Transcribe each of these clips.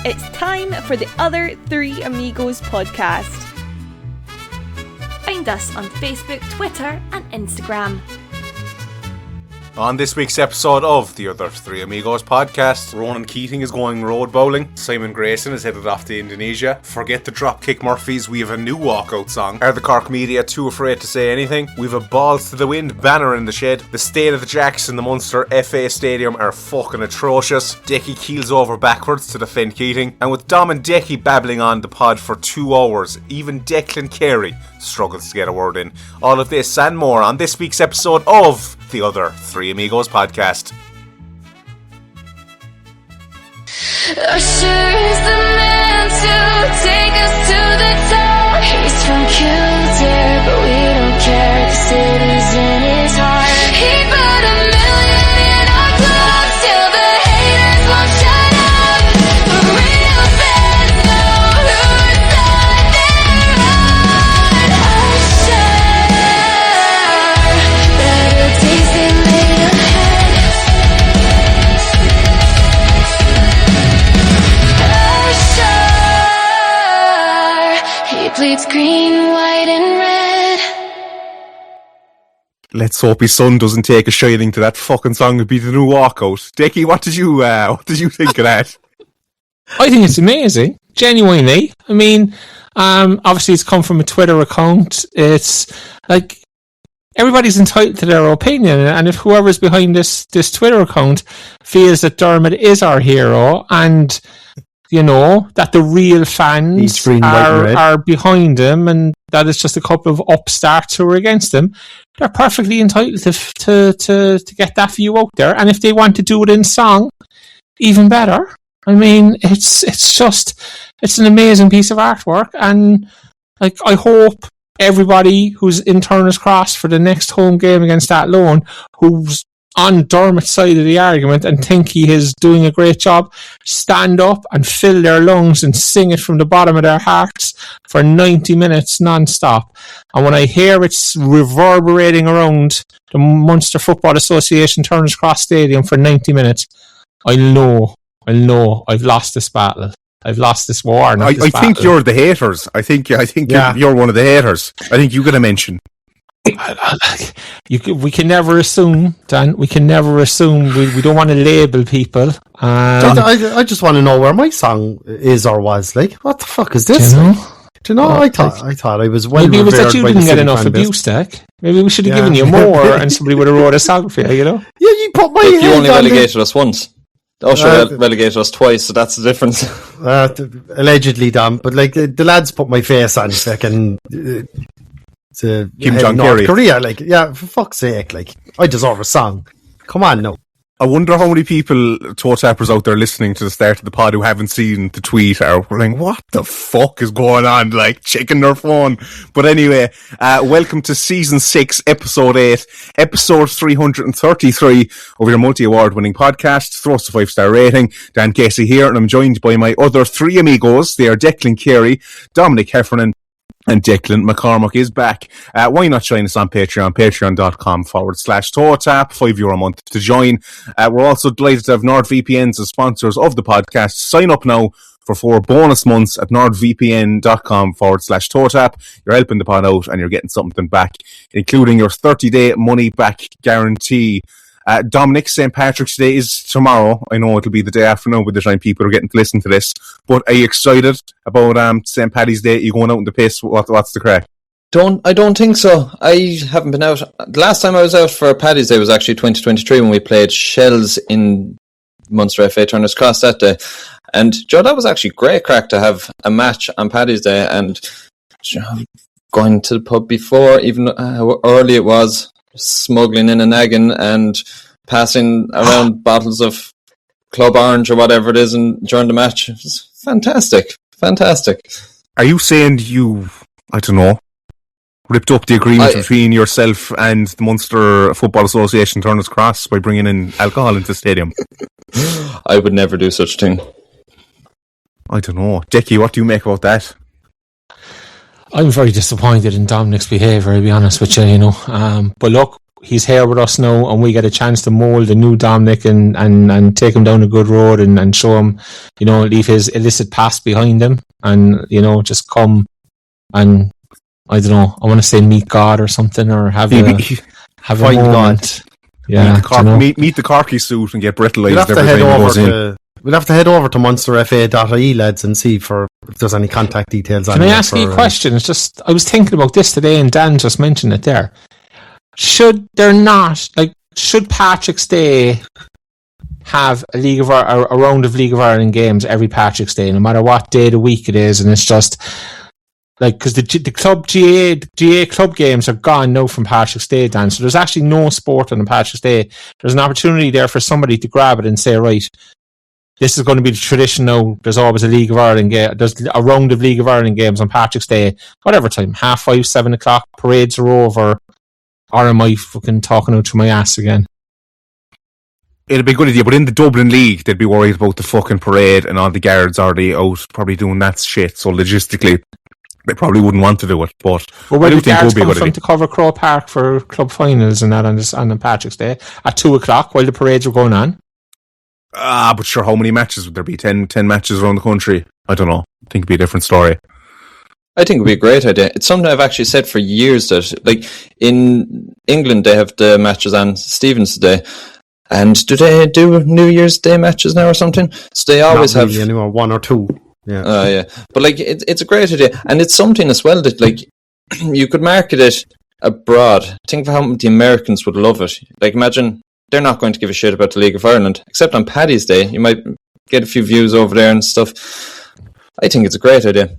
it's time for the Other Three Amigos podcast. Find us on Facebook, Twitter and Instagram. On this week's episode of the Other Three Amigos podcast, Ronan Keating is going road bowling, Simon Grayson is headed off to Indonesia, forget the Dropkick Murphys, we have a new walkout song, are the Cork media too afraid to say anything, we've a balls to the wind banner in the shed, the state of the Jacks in the Munster FA Stadium are fucking atrocious, Decky keels over backwards to defend Keating, and with Dom and Decky babbling on the pod for 2 hours, even Declan Carey struggles to get a word in. All of this and more on this week's episode of the Other Three Amigos podcast. Usher is the man to take us to the top. He's from Kildare, but we don't care. The city's in his heart. He put $1 million in our club till the haters won't shut up. But real fans know who's on their heart. Usher, better days they lay ahead. He bleeds green, white and red. Let's hope his son doesn't take a shining to that fucking song and be the new walkout. Decky, what did you think of that? I think it's amazing, genuinely. I mean, obviously it's come from a Twitter account. It's like everybody's entitled to their opinion, and if whoever's behind this Twitter account feels that Dermot is our hero and you know that the real fans are behind him and that it's just a couple of upstarts who are against him, they're perfectly entitled to get that view out there. And if they want to do it in song, even better. I mean, it's an amazing piece of artwork, and like I hope everybody who's in Turner's Cross for the next home game against Athlone, who's on Dermot's side of the argument and think he is doing a great job, stand up and fill their lungs and sing it from the bottom of their hearts for 90 minutes non-stop. And when I hear it's reverberating around the Munster Football Association Turner's Cross Stadium for 90 minutes, I know I've lost this battle. I've lost this war. I think you're the haters. I think you're one of the haters. I think you got a mention. We can never assume, Dan. We can never assume. We don't want to label people. I just want to know where my song is or was. Like, what the fuck is this? Do you know? I thought I was well. Maybe it was that you by didn't get enough abuse, Tech. Maybe we should have given you more, and somebody would have wrote a song for you. You know? Yeah, you put my. You only relegated us once. Relegated us twice, so that's the difference. Allegedly, damn. But like the lads put my face on second. To Kim Jong North Korea, like, yeah, for fuck's sake, like, I deserve a song. Come on, no. I wonder how many people, toe tappers out there listening to the start of the pod who haven't seen the tweet are like, what the fuck is going on? Like, checking their phone. But anyway, welcome to Season 6, Episode 8, Episode 333 of your multi-award winning podcast. Throw us a 5-star rating. Dan Casey here, and I'm joined by my other three amigos. They are Declan Carey, Dominic Heffernan, and Declan McCormack is back. Why not join us on Patreon? Patreon.com/ToeTap, €5 a month to join. We're also delighted to have NordVPNs as sponsors of the podcast. Sign up now for 4 bonus months at nordvpn.com/ToeTap. You're helping the pod out and you're getting something back, including your 30-day money-back guarantee. Dominic, St. Patrick's Day is tomorrow. I know it'll be the day after now by the time people are getting to listen to this. But are you excited about St. Paddy's Day? Are you going out in the piss? What's the crack? I don't think so. I haven't been out. The last time I was out for Paddy's Day was actually 2023 when we played Shells in Munster FA Turner's Cross that day. And Joe, that was actually great crack to have a match on Paddy's Day and going to the pub before, even how early it was, smuggling in a naggin and passing around bottles of Club Orange or whatever it is and during the match. It was fantastic. Are you saying you, I don't know, ripped up the agreement between yourself and the Munster Football Association Turner's Cross by bringing in alcohol into the stadium? I would never do such a thing. I don't know. Decky, what do you make about that? I'm very disappointed in Dominic's behaviour, I'll be honest with you, you know. But look, he's here with us now, and we get a chance to mould a new Dominic and take him down a good road and show him, leave his illicit past behind him, and just come and I don't know. I want to say meet God or something, or have a moment. God. Yeah, meet the Corky suit and get brutalised. We'll have to head over to munsterfa.ie, lads, and see if there's any contact details. Can I ask you a question? It's just I was thinking about this today, and Dan just mentioned it there. Should Patrick's Day have a round of League of Ireland games every Patrick's Day, no matter what day of the week it is, and it's just because the club GA club games are gone now from Patrick's Day, Dan. So there's actually no sport on the Patrick's Day. There's an opportunity there for somebody to grab it and say, right, this is going to be the tradition now. There's always a League of Ireland game. There's a round of League of Ireland games on Patrick's Day, whatever time, 5:30, 7 o'clock. Parades are over. Or am I fucking talking out through my ass again? It'd be a good idea, but in the Dublin League, they'd be worried about the fucking parade and all the guards already out, probably doing that shit. So logistically, they probably wouldn't want to do it. But I do think it would be a good idea. To cover Crow Park for club finals and that on Patrick's Day at 2 o'clock while the parades are going on. But sure, how many matches would there be? 10 matches around the country? I don't know. I think it'd be a different story. I think it would be a great idea. It's something I've actually said for years that, like, in England, they have the matches on Stephen's Day. And do they do New Year's Day matches now or something? So they always have anymore, 1 or 2. Yeah. Yeah. But, like, it's a great idea. And it's something as well that, like, you could market it abroad. Think of how the Americans would love it. Like, imagine they're not going to give a shit about the League of Ireland, except on Paddy's Day. You might get a few views over there and stuff. I think it's a great idea.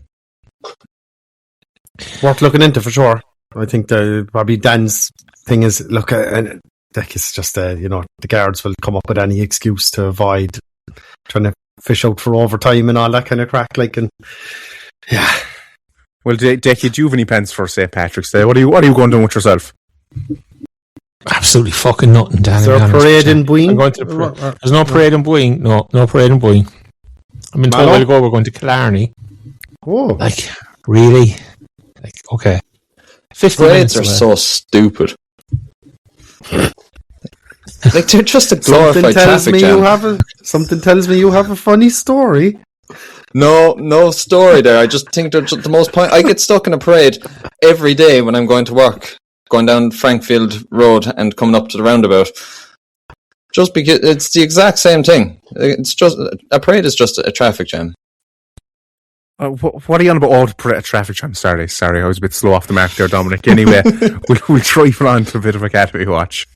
Worth looking into for sure. I think probably Dan's thing is it's just the guards will come up with any excuse to avoid trying to fish out for overtime and all that kind of crack. Yeah. Well, Decky, do you have any plans for St. Patrick's Day? What are you going to do with yourself? Absolutely fucking nothing, Dan. Is there a parade in Boyne? I'm going to there's no parade in Boyne. No parade in Boyne. I mean, a while ago we're going to Killarney. Oh, like really? Like okay. 50 parades are so stupid. Like they're just a glorified traffic jam. Something tells me you have a funny story. No story there. I just think they're just the most point. I get stuck in a parade every day when I'm going to work, going down Frankfield Road and coming up to the roundabout. Just because it's the exact same thing. It's just a parade is just a traffic jam. What are you on about? Oh, traffic jam. Sorry, I was a bit slow off the mark there, Dominic. Anyway, we'll drive on to a bit of Academy Watch.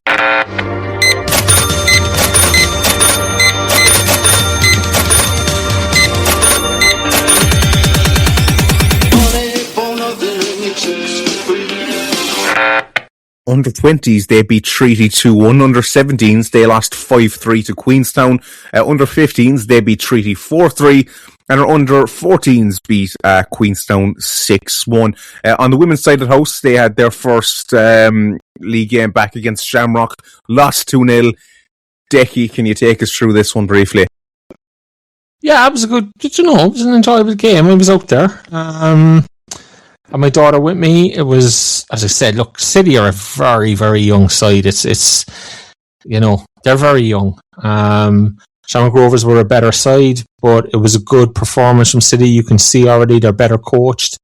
Under 20s, they beat Treaty 2-1. Under 17s, they lost 5-3 to Queenstown. Under 15s, they beat Treaty 4-3. And under 14s beat Queenstown 6-1. On the women's side of the house, they had their first league game back against Shamrock. Lost 2-0. Decky, can you take us through this one briefly? Yeah, it was it was an enjoyable game. I was out there. And my daughter with me. It was, as I said, look, City are a very, very young side. It's they're very young. Shamrock Rovers were a better side, but it was a good performance from City. You can see already they're better coached,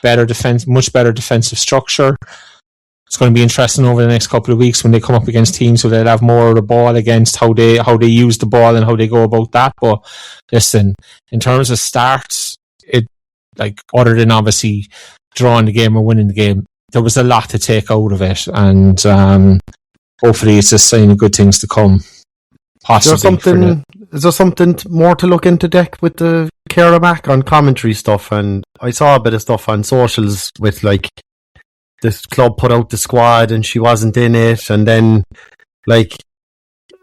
better defense, much better defensive structure. It's going to be interesting over the next couple of weeks when they come up against teams who they'll have more of the ball against, how they use the ball and how they go about that. But listen, in terms of starts, other than obviously drawing the game or winning the game, there was a lot to take out of it, and hopefully it's a sign of good things to come. Possibly. Is there something more to look into, Deck, with the Cara Mac on commentary stuff? And I saw a bit of stuff on socials with this club put out the squad and she wasn't in it, and then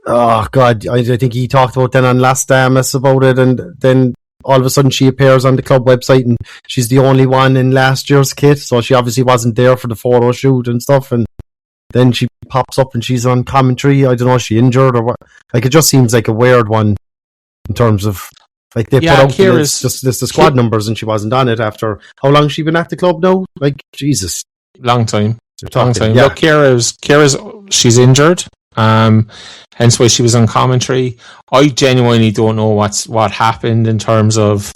oh god, I think he talked about then on Last Damas about it, and then all of a sudden she appears on the club website and she's the only one in last year's kit, so she obviously wasn't there for the photo shoot and stuff, and then she pops up and she's on commentary. I don't know, is she injured or what? It just seems like a weird one in terms of they put out the squad numbers and she wasn't on it after how long has she been at the club now? Jesus. Long time. Yeah. Look, Kira's she's injured. Hence why she was on commentary. I genuinely don't know what happened in terms of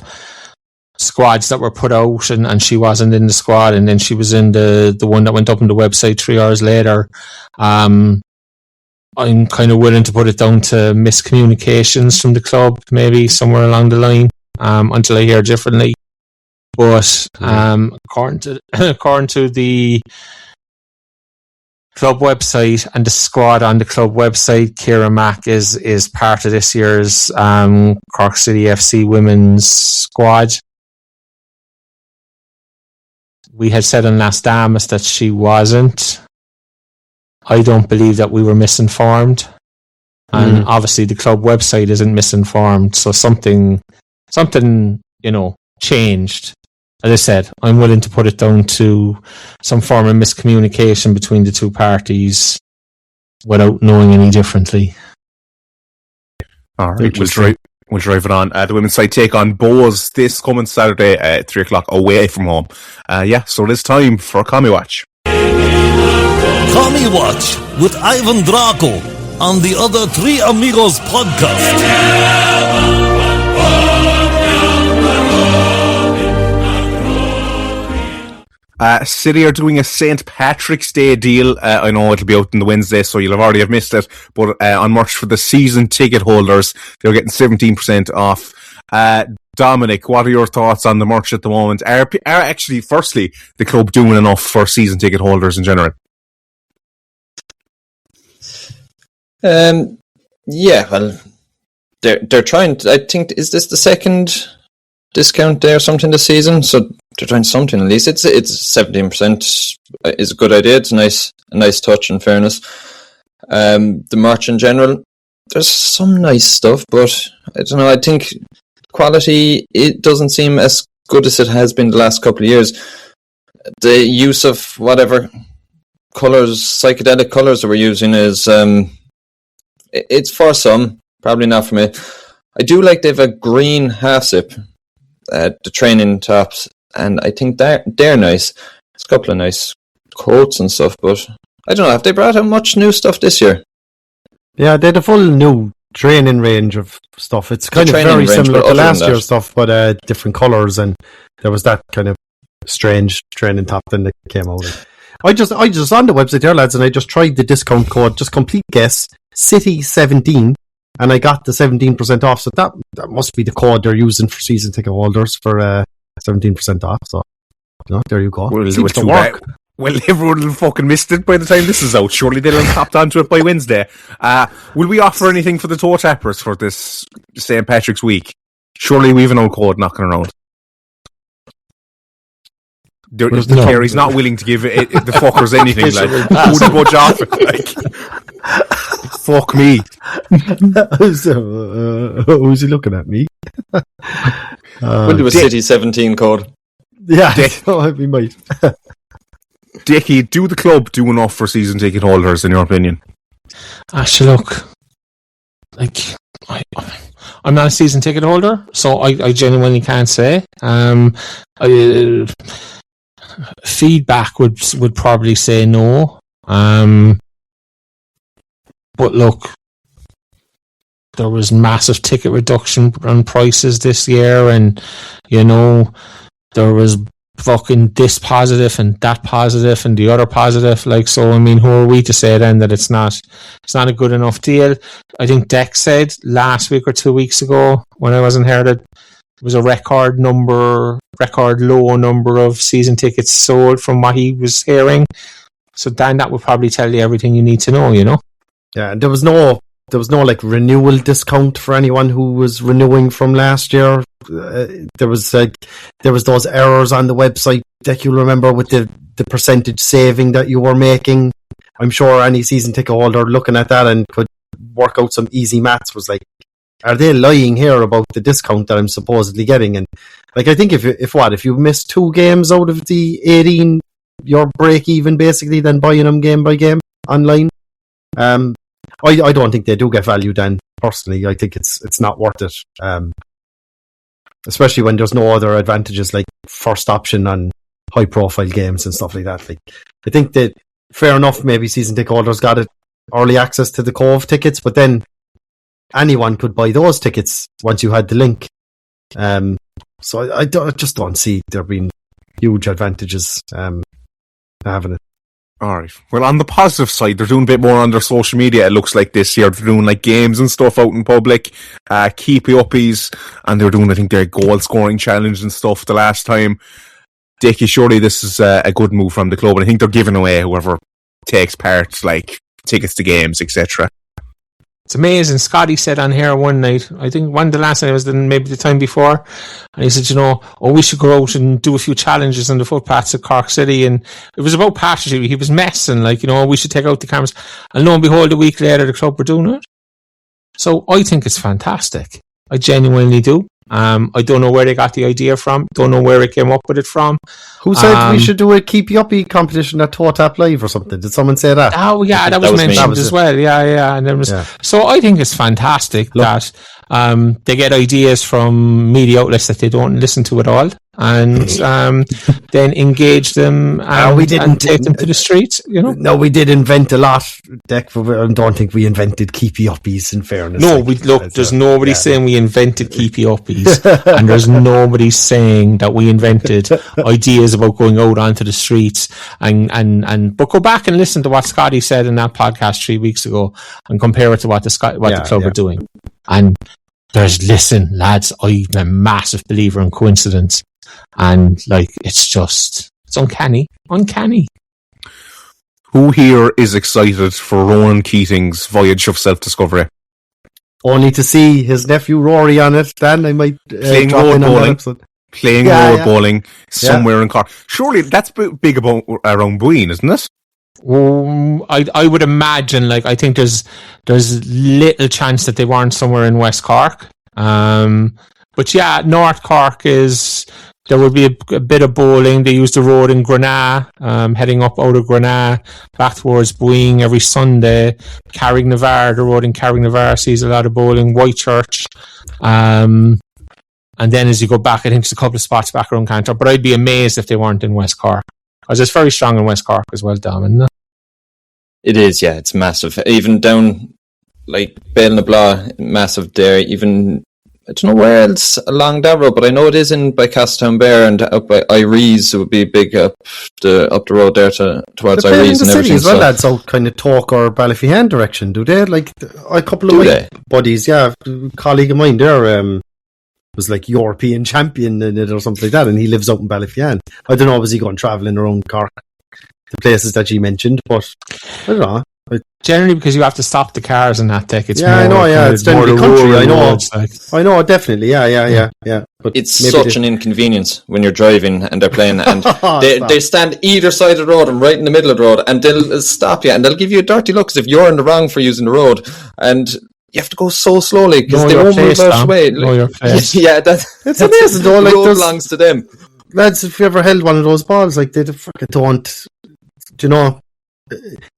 squads that were put out, and she wasn't in the squad, and then she was in the one that went up on the website 3 hours later. I'm kind of willing to put it down to miscommunications from the club, maybe somewhere along the line, until I hear differently. But according to the club website and the squad on the club website, Ciara Mack is part of this year's Cork City FC women's squad. We had said on Last Damas that she wasn't. I don't believe that we were misinformed. And obviously the club website isn't misinformed, so something changed. As I said, I'm willing to put it down to some form of miscommunication between the two parties without knowing any differently. All right, we'll drive it on. The women's side take on Bows this coming Saturday at 3 o'clock away from home. So it is time for Commie Watch. Commie Watch with Ivan Draco on the Other Three Amigos podcast. City are doing a St. Patrick's Day deal. I know it'll be out on the Wednesday, so you'll already have missed it. But on merch for the season ticket holders, they're getting 17% off. Dominic, what are your thoughts on the merch at the moment? Are actually, firstly, the club doing enough for season ticket holders in general? Yeah, well, they're trying to, I think, is this the second discount day or something this season? So they're trying something at least. It's 17% is a good idea. It's a nice touch, in fairness. The merch in general, there's some nice stuff, but I don't know, I think quality, it doesn't seem as good as it has been the last couple of years. The use of whatever colours, psychedelic colours that we're using is it's for some, probably not for me. I do like they have a green half zip, the training tops, and I think they're nice. There's a couple of nice coats and stuff, but I don't know, have they brought out much new stuff this year? Yeah, they had a full new training range of stuff. It's kind of very similar to last year's stuff, but different colours, and there was that kind of strange training top thing that came out. I just on the website there, lads, and I just tried the discount code, just complete guess, City17, and I got the 17% off. So that must be the code they're using for season ticket holders for 17% off. So there you go. Well, everyone will fucking missed it by the time this is out. Surely they'll have hopped onto it by Wednesday. Will we offer anything for the toe tappers for this St. Patrick's week? Surely we have an old code knocking around. Kerry's not willing to give it the fuckers anything. Like, wouldn't budge off it. Like, fuck me. Who's he looking at me? We'll do a City 17 code. Yeah, we might. Dickie, do the club do enough for season ticket holders, in your opinion? Actually, look, like, I'm not a season ticket holder, so I genuinely can't say. Feedback would probably say no. But look, there was massive ticket reduction on prices this year, and there was fucking this positive and that positive and the other positive. Like, so I mean, who are we to say then that it's not a good enough deal? I think Dex said last week or 2 weeks ago when I wasn't here that it was a record low number of season tickets sold from what he was hearing. So Dan, that would probably tell you everything you need to know, Yeah, and there was no like renewal discount for anyone who was renewing from last year. There was those errors on the website that you'll remember with the percentage saving that you were making. I'm sure any season ticket holder looking at that and could work out some easy maths was like, are they lying here about the discount that I'm supposedly getting? And like, I think if you miss 2 games out of the 18, you're break even basically, then buying them game by game online. I don't think they do get value then, personally. I think it's not worth it. Especially when there's no other advantages like first option on high profile games and stuff like that. Like, I think that fair enough, maybe season ticket holders got it early access to the Cove tickets, but then anyone could buy those tickets once you had the link. So I just don't see there being huge advantages having it. Alright. Well, on the positive side, they're doing a bit more on their social media, it looks like this year. They're doing like games and stuff out in public, keepy uppies, and they're doing, I think, their goal scoring challenge and stuff the last time. Dickie, surely this is a good move from the club, and I think they're giving away whoever takes part, like tickets to games, etc. It's amazing. Scotty said on here one night, I think one of the last night was maybe the time before, and he said, we should go out and do a few challenges on the footpaths of Cork City, and it was about pageantry. He was messing, we should take out the cameras, and lo and behold, a week later the club were doing it. So I think it's fantastic. I genuinely do. I don't know where they got the idea from. Don't know where it came up with it from. Who said we should do a keepy uppy competition at Toe Tap Live or something? Did someone say that? Oh yeah, that was mentioned as well. Yeah, and there was. Yeah. So I think it's fantastic that they get ideas from media outlets that they don't listen to at all, and then engage them and take them to the streets. No, we did invent a lot, Dick. I don't think we invented keepy uppies. In fairness, no, there's nobody saying we invented keepy uppies, and there's nobody saying that we invented ideas about going out onto the streets but go back and listen to what Scotty said in that podcast 3 weeks ago and compare it to what the club are doing. And listen, lads, I'm a massive believer in coincidence, and it's uncanny. Who here is excited for Ronan Keating's voyage of self-discovery? Only to see his nephew Rory on it, Dan. I might playing road bowling somewhere in Cork. Surely that's big around Buin, isn't it? I would imagine. I think there's little chance that they weren't somewhere in West Cork. But yeah, North Cork there will be a bit of bowling. They use the road in Granada, heading up out of Granada back towards Buin every Sunday. Carrignavar, the road in Carrignavar sees a lot of bowling. Whitechurch. And then as you go back, I think there's a couple of spots back around Cantor. But I'd be amazed if they weren't in West Cork, because it's very strong in West Cork as well, Dom, isn't it? It is, yeah. It's massive. Even down Bale na Blah, massive there. Even I don't know where else along that road, but I know it is in by Castleton Bear and up by Iries. It would be big up the road there towards Iries and everything. As well, that's out kind of Talk or Ballyfihan direction, do they? A couple of my buddies, a colleague of mine there was European champion in it or something like that, and he lives out in Ballyfihan. I don't know, was he going travelling around Cork, the places that you mentioned, but I don't know. Generally, because you have to stop the cars and that deck. It's it's generally country. I know, definitely. Yeah. But it's such an inconvenience when you're driving and they're playing, and they stand either side of the road and right in the middle of the road, and they'll stop you and they'll give you a dirty look as if you're in the wrong for using the road, and you have to go so slowly because they won't move out of the way. Yeah, it's amazing though. The road belongs to them. Lads, if you ever held one of those balls, they fucking don't. Do you know?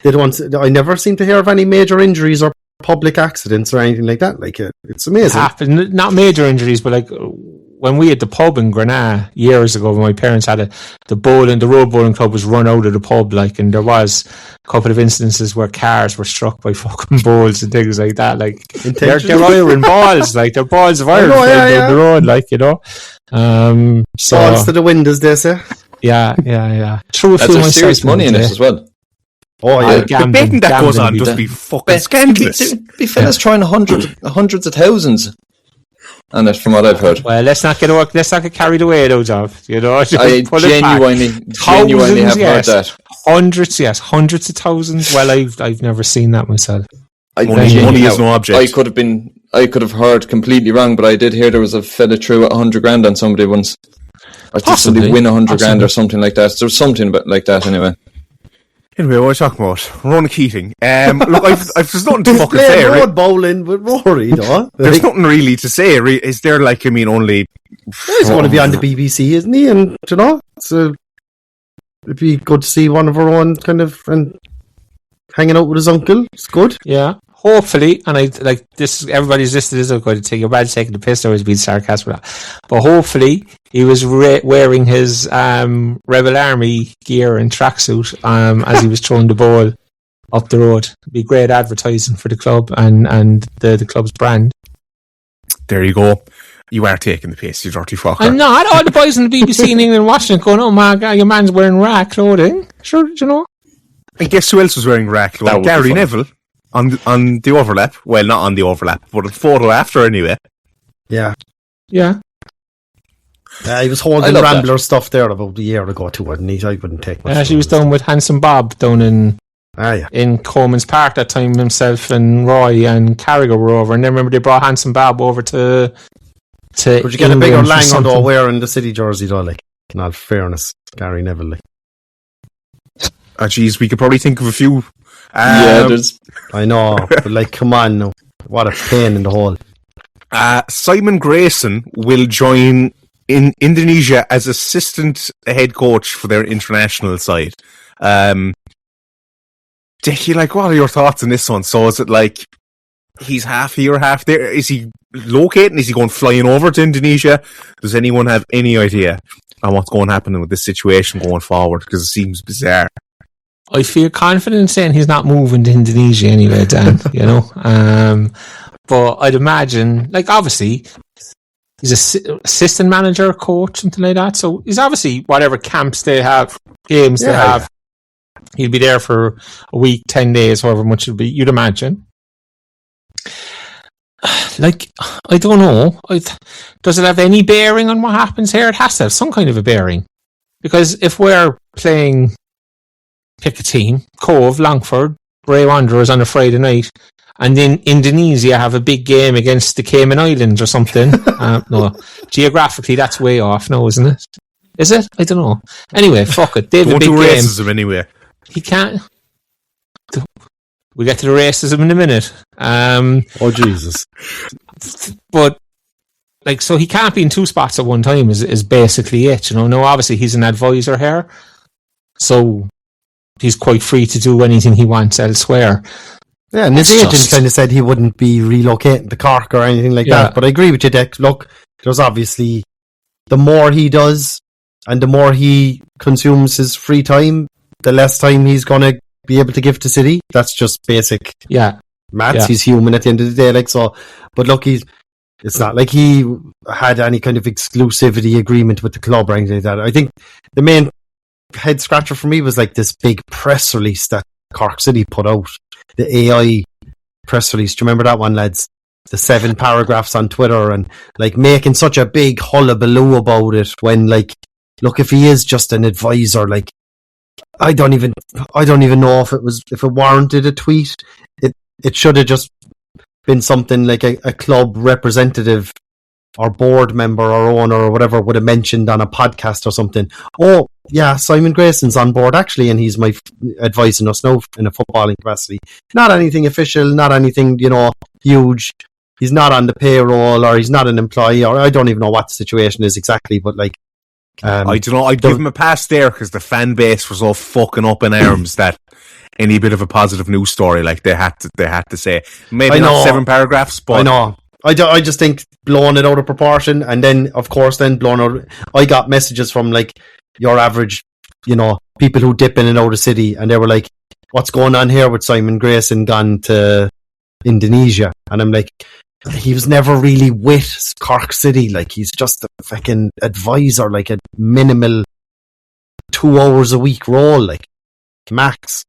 They don't. I never seem to hear of any major injuries or public accidents or anything like that. It's amazing. It happened, not major injuries, but when we had the pub in Granada years ago, when my parents had the road bowling club was run out of the pub, and there was a couple of instances where cars were struck by fucking balls and things like that. They're iron balls, they're balls of iron down the road, balls to the windows, they say. Yeah. There's serious money in it as well. Oh yeah, the betting that goes on just be fucking scandalous. Be fellas trying hundreds of thousands on it, from what I've heard. Well, let's not get carried away, though, Dov. I genuinely have heard that. Hundreds of thousands. Well, I've never seen that myself. Money is no object. I could have heard completely wrong, but I did hear there was a fella threw 100 grand on somebody once. I think somebody win 100 grand or something like that. There was something like that anyway. Anyway, what are we talking about? Ronan Keating. Look, there's nothing to fucking say. Road bowling with Rory, though. There's nothing really to say. Is there only... He's going to be on the BBC, isn't he? And, so it'd be good to see one of our own kind of and hanging out with his uncle. It's good. Yeah. Hopefully, and this, everybody's listed as going to take, you're bad taking the piss, always being sarcastic with that. But hopefully, he was wearing his Rebel Army gear and tracksuit as he was throwing the ball up the road. It'd be great advertising for the club and the club's brand. There you go. You are taking the piss, you dirty fucker. I'm not. All the boys on the BBC in England watching it going, oh my God, your man's wearing rack clothing. Sure, do you know? And guess who else was wearing rack clothing? Gary Neville on the overlap. Well, not on the overlap, but a photo after anyway. Yeah. Yeah. He was holding Rambler stuff there about a year ago too, wasn't he? I wouldn't take much. Yeah, she was down with Handsome Bob down in Coleman's Park that time. Himself and Roy and Carragher were over, and then remember they brought Handsome Bob over to would you get a bigger Langer though wearing the City jersey though, like, in all fairness, Gary Neville, like. Oh jeez, we could probably think of a few. I know, but like, come on now. What a pain in the hole. Simon Grayson will join in Indonesia as assistant head coach for their international side. Dickie, like, what are your thoughts on this one? So is it like he's half here, half there? Is he locating? Is he going flying over to Indonesia? Does anyone have any idea on what's going to happen with this situation going forward? Because it seems bizarre. I feel confident in saying he's not moving to Indonesia anyway, Dan, you know. But I'd imagine, like, obviously, he's an assistant manager, coach, something like that. So he's obviously, whatever camps they have, games they have, he'll be there for a week, 10 days, however much it'll be, you'd imagine. Like, I don't know. Does it have any bearing on what happens here? It has to have some kind of a bearing. Because if we're playing, pick a team, Cove, Longford, Bray Wanderers on a Friday night, and then Indonesia have a big game against the Cayman Islands or something. No, geographically that's way off now, isn't it? Is it? I don't know. Anyway, fuck it. They have a big game. Racism anyway. He can't. We'll get to the racism in a minute. Oh, Jesus. But, like, so he can't be in two spots at one time is basically it, you know. Now, obviously, he's an advisor here, so he's quite free to do anything he wants elsewhere. Yeah, and his agent kind of said he wouldn't be relocating to Cork or anything like that. But I agree with you, Dick. Look, there's obviously, the more he does and the more he consumes his free time, the less time he's going to be able to give to City. That's just basic maths. Yeah. He's human at the end of the day, like, so. But look, it's not like he had any kind of exclusivity agreement with the club or anything like that. I think the main head scratcher for me was like this big press release that Cork City put out. The AI press release. Do you remember that one, lads? The 7 paragraphs on Twitter and like making such a big hullabaloo about it when, like, look, if he is just an advisor, like, I don't even know if it warranted a tweet. It should have just been something like a club representative or board member or owner or whatever would have mentioned on a podcast or something. Oh, yeah, Simon Grayson's on board actually, and he's advising us now in a footballing capacity. Not anything official, not anything, you know, huge. He's not on the payroll or he's not an employee, or I don't even know what the situation is exactly, but like, I don't know. I'd give him a pass there because the fan base was all fucking up in arms that any bit of a positive news story, like, they had to say. Maybe not 7 paragraphs, but I know. I just think blowing it out of proportion, and then of course blowing out. I got messages from like your average, you know, people who dip in and out of City, and they were like, "What's going on here with Simon Grayson gone to Indonesia?" And I'm like, he was never really with Cork City. Like, he's just a fucking advisor, like a minimal 2 hours a week role, like max,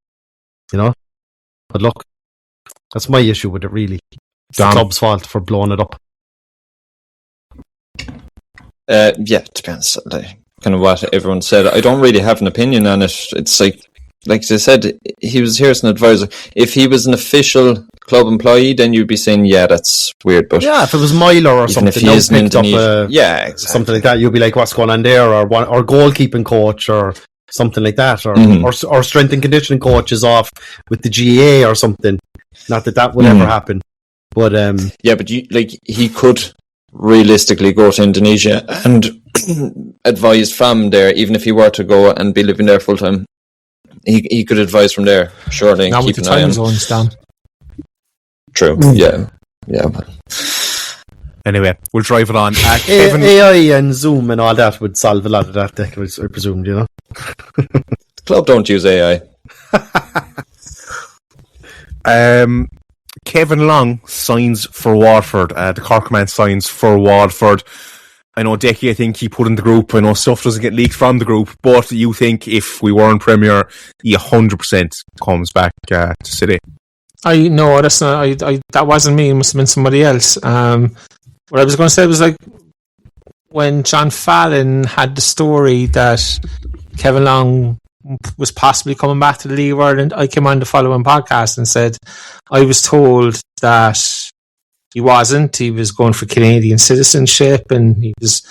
you know. But look, that's my issue with it, really. It's the club's fault for blowing it up. Yeah, to be honest, like, kind of what everyone said. I don't really have an opinion on it. It's like I said, he was here as an advisor. If he was an official club employee, then you'd be saying, yeah, that's weird. But yeah, if it was Myler or something, if he is picked up exactly. Something like that, you'd be like, what's going on there? Or goalkeeping coach or something like that, or strength and conditioning coach is off with the GA or something. Not that would ever happen. But yeah, but he could realistically go to Indonesia and advise from there, even if he were to go and be living there full time. He could advise from there, surely. Now with the time zones, Dan. True. Yeah. But anyway, we'll drive it on. Kevin... AI and Zoom and all that would solve a lot of that, I presume, you know. The club don't use AI. Kevin Long signs for Waterford. The Cork man signs for Waterford. I know Decky, I think he put in the group. I know stuff doesn't get leaked from the group, but you think if we were in Premier, he 100% comes back to City? No, that's not. That wasn't me. It must have been somebody else. What I was going to say was like when John Fallon had the story that Kevin Long was possibly coming back to the League of Ireland. I came on the following podcast and said I was told that he wasn't. He was going for Canadian citizenship and he was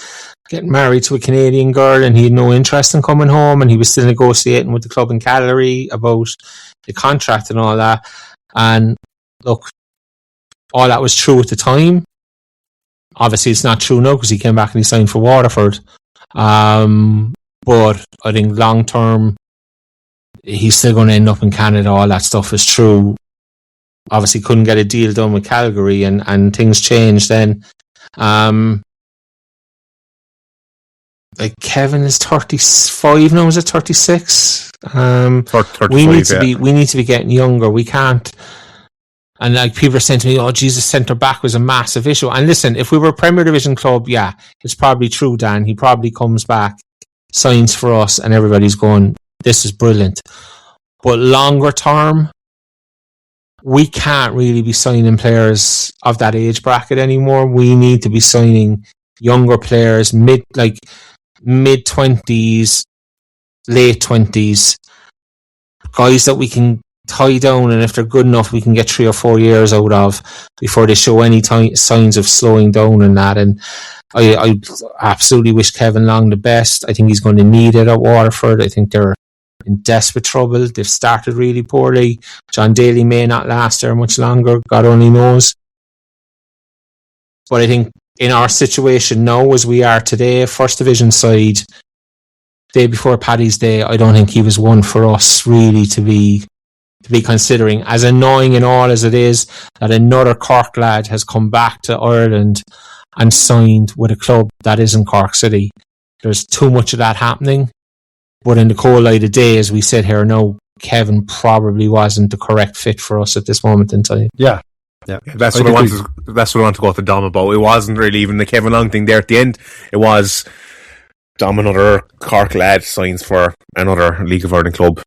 getting married to a Canadian girl and he had no interest in coming home and he was still negotiating with the club in Calgary about the contract and all that. And look, all that was true at the time. Obviously, it's not true now because he came back and he signed for Waterford. But I think long term, he's still going to end up in Canada. All that stuff is true. Obviously, couldn't get a deal done with Calgary, and things changed then. Like Kevin is 35 now. Is it 36? 35, we need to be getting younger. We can't. And like people are saying to me, "Oh, Jesus, centre back was a massive issue." And listen, if we were a Premier Division club, yeah, it's probably true, Dan. He probably comes back, signs for us, and everybody's going, "This is brilliant." But longer term, we can't really be signing players of that age bracket anymore. We need to be signing younger players, mid 20s, late 20s, guys that we can tie down, and if they're good enough, we can get 3 or 4 years out of before they show any signs of slowing down and that. And I absolutely wish Kevin Long the best. I think he's going to need it at Waterford. I think they're in desperate trouble. They've started really poorly. John Daly may not last there much longer. God only knows. But I think in our situation now, as we are today, First Division side, day before Paddy's Day, I don't think he was one for us really to be considering. As annoying and all as it is that another Cork lad has come back to Ireland and signed with a club that isn't Cork City. There's too much of that happening. But in the cold light of day, as we sit here now, Kevin probably wasn't the correct fit for us at this moment in time. Yeah. That's what I want to go to Dom about. It wasn't really even the Kevin Long thing there at the end. It was Dom, another Cork lad, signs for another League of Ireland club.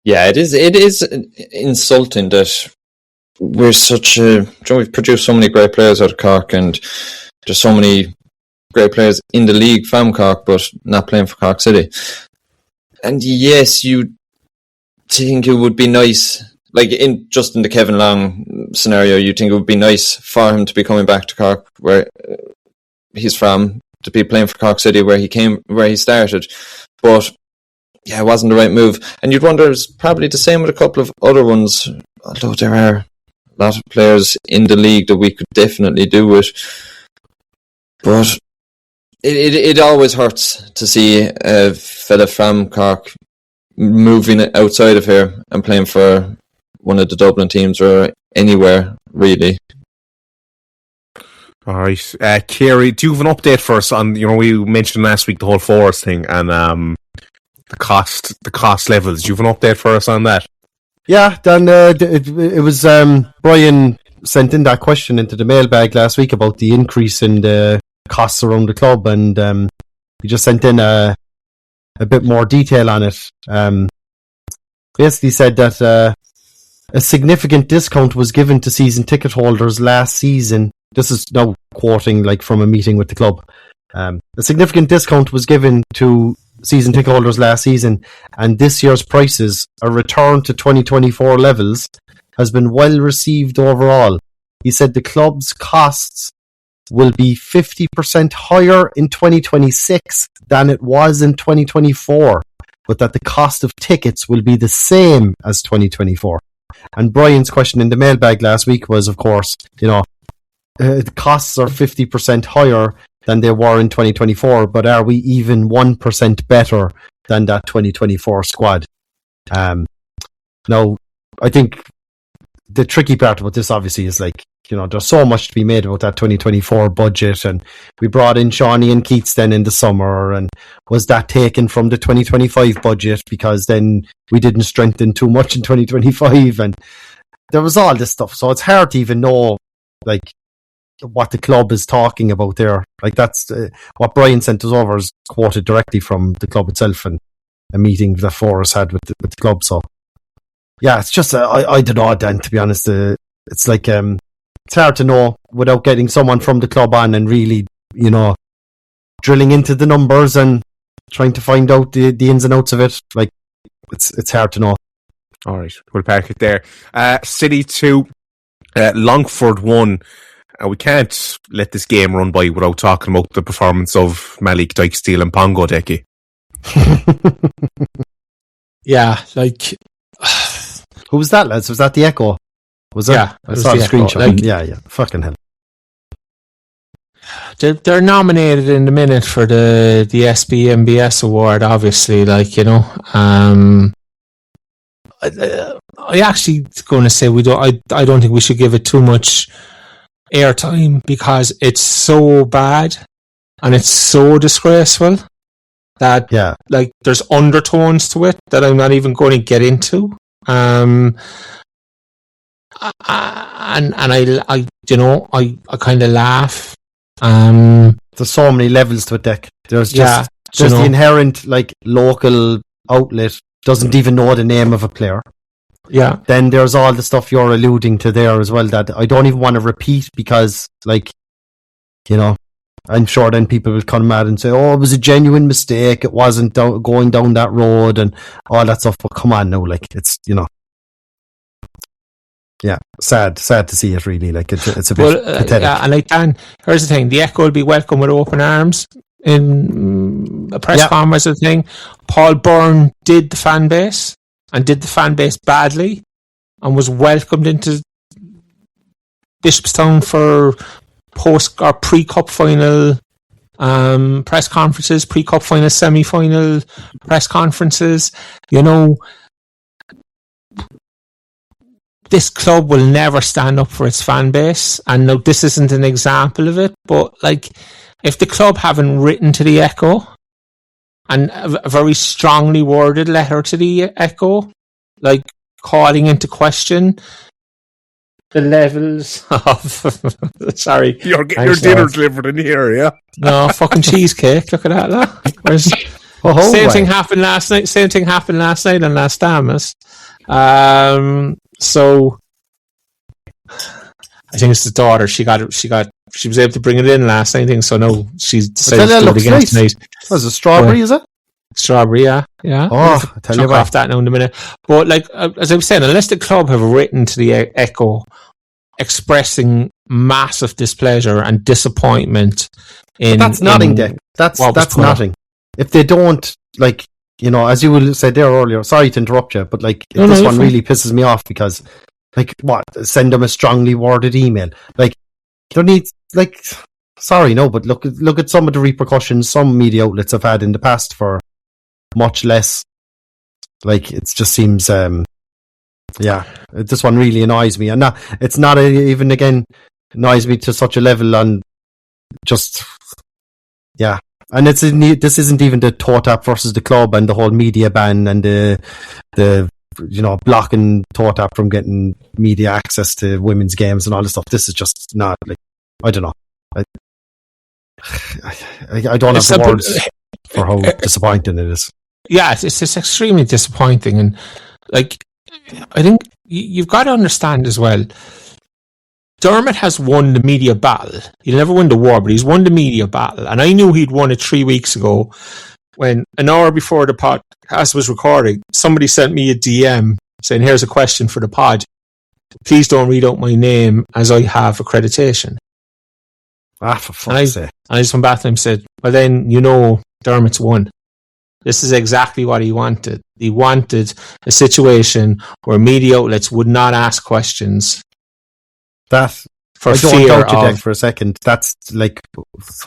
Yeah, it is insulting that we're we've produced so many great players out of Cork, and there's so many great players in the league from Cork, but not playing for Cork City. And yes, you think it would be nice, like in the Kevin Long scenario, you think it would be nice for him to be coming back to Cork, where he's from, to be playing for Cork City, where he started. But yeah, it wasn't the right move. And you'd wonder, it's probably the same with a couple of other ones, although there are a lot of players in the league that we could definitely do it. But it always hurts to see a fella from Cork moving outside of here and playing for one of the Dublin teams or anywhere, really. All right. Kerry, do you have an update for us on, we mentioned last week the whole Forest thing and the cost levels. Do you have an update for us on that? Yeah, Dan, it was Brian sent in that question into the mailbag last week about the increase in the costs around the club, and he just sent in a bit more detail on it. Basically said that a significant discount was given to season ticket holders last season. This is now quoting from a meeting with the club. A significant discount was given to season ticket holders last season, and this year's prices, a return to 2024 levels, has been well received overall. He said the club's costs will be 50% higher in 2026 than it was in 2024, but that the cost of tickets will be the same as 2024. And Brian's question in the mailbag last week was, of course, the costs are 50% higher than they were in 2024, but are we even 1% better than that 2024 squad? Now, I think the tricky part about this, obviously, is there's so much to be made about that 2024 budget, and we brought in Shawnee and Keats then in the summer, and was that taken from the 2025 budget because then we didn't strengthen too much in 2025, and there was all this stuff. So it's hard to even know, like, what the club is talking about there. Like, that's what Brian sent us over is quoted directly from the club itself and a meeting that Forrest had with the club. So yeah, it's just I don't know, Dan, to be honest. It's like it's hard to know without getting someone from the club on and really, drilling into the numbers and trying to find out the ins and outs of it. Like, it's hard to know. All right, we'll park it there. City 2, Longford 1. We can't let this game run by without talking about the performance of Malik Dykesteele and Pongo Decky. Yeah, like... Who was that, lads? Was that the Echo? Was it? Yeah, I saw the screenshot. Like, yeah. Fucking hell. They're nominated in the minute for the SBMBS award, obviously. Like, I actually going to say I don't think we should give it too much airtime because it's so bad and it's so disgraceful that like there's undertones to it that I'm not even going to get into. And I kind of laugh. There's so many levels to it, Dick. There's just the inherent like local outlet doesn't even know the name of a player. Yeah. Then there's all the stuff you're alluding to there as well that I don't even want to repeat because, like, I'm sure then people will come mad and say, "Oh, it was a genuine mistake. It wasn't going down that road and all that stuff." But come on now, like, it's yeah, sad to see it really. Like, it's a bit pathetic. Yeah, and like, Dan, here's the thing: the Echo will be welcome with open arms in a press conference. The thing, Paul Byrne did the fan base badly, and was welcomed into Bishopstown for post or pre-cup final press conferences, pre-cup final, semi-final press conferences. This club will never stand up for its fan base, and no, this isn't an example of it. But like, if the club haven't written to the Echo and a very strongly worded letter to the Echo, like calling into question the levels of sorry, you're getting your dinner delivered in here, yeah? No, fucking cheesecake. Look at that, look. Same thing happened last night. Same thing happened last night on Last Damas. So I think it's the daughter. She was able to bring it in last night. I think so. No, she's decided to do it again tonight. Was it strawberry? Is it strawberry? Yeah. Oh, I tell you what. Off that now in a minute. But like, as I was saying, unless the club have written to the Echo expressing massive displeasure and disappointment in... But that's nothing, Dick. That's nothing. If they don't, like, as you said there earlier, sorry to interrupt you, but like, this one really pisses me off because, like, send them a strongly worded email. Like, there needs, like, sorry, no, but look at some of the repercussions some media outlets have had in the past for much less. Like, it just seems, this one really annoys me, and it's not even again annoys me to such a level, and just and this isn't even the toe tap versus the club and the whole media ban and the blocking toe tap from getting media access to women's games and all this stuff. This is just not, like, I don't know. I don't have the words for how disappointing it is. Yeah, it's extremely disappointing, and like, I think you've got to understand as well. Dermot has won the media battle. He'll never win the war, but he's won the media battle. And I knew he'd won it 3 weeks ago when, an hour before the podcast was recording, somebody sent me a DM saying, "Here's a question for the pod. Please don't read out my name as I have accreditation." For fuck's sake. And I just went back to him and said, "Well then, Dermot's won." This is exactly what he wanted. He wanted a situation where media outlets would not ask questions. That, for I don't fear doubt you, of... Dick, for a second. That's like,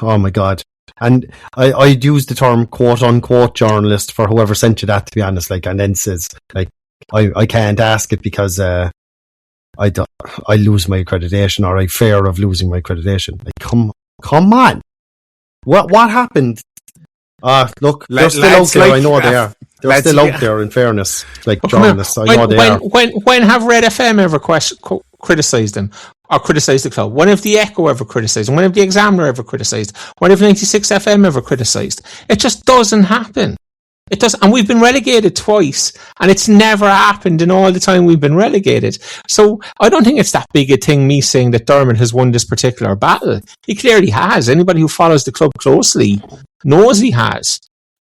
oh my God. And I'd use the term quote unquote journalist for whoever sent you that, to be honest, like, and then says, like, I can't ask it because I I lose my accreditation, or I fear of losing my accreditation. Like, come on. What happened? Look, they're still out there. I know they are. They're still out there, in fairness. Like journalists, I know they are. When have Red FM ever criticised them or criticised the club? When have the Echo ever criticised? When have the Examiner ever criticised? When have 96 FM ever criticised? It just doesn't happen. It does, and we've been relegated twice, and it's never happened in all the time we've been relegated. So I don't think it's that big a thing, me saying that Dermot has won this particular battle. He clearly has. Anybody who follows the club closely knows he has.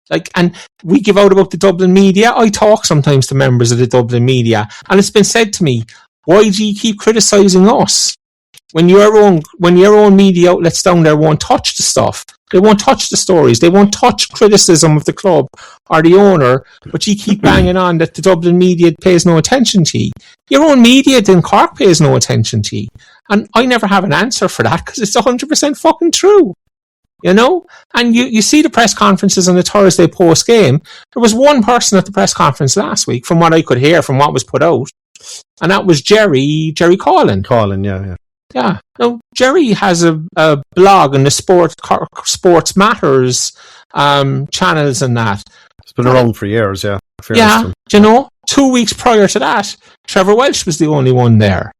Like, and we give out about the Dublin media. I talk sometimes to members of the Dublin media, and it's been said to me, why do you keep criticising us? When your own media outlets down there won't touch the stuff. They won't touch the stories. They won't touch criticism of the club or the owner, but you keep banging on that the Dublin media pays no attention to you. Your own media in Cork pays no attention to you. And I never have an answer for that because it's 100% fucking true. You know? And you see the press conferences on the Thursday post-game. There was one person at the press conference last week, from what I could hear, from what was put out, and that was Jerry Collin. Collin, yeah. Yeah. Now, Jerry has a blog on the Sports Matters channels and that. It's been around for years, yeah. Yeah, do you know, 2 weeks prior to that, Trevor Welsh was the only one there.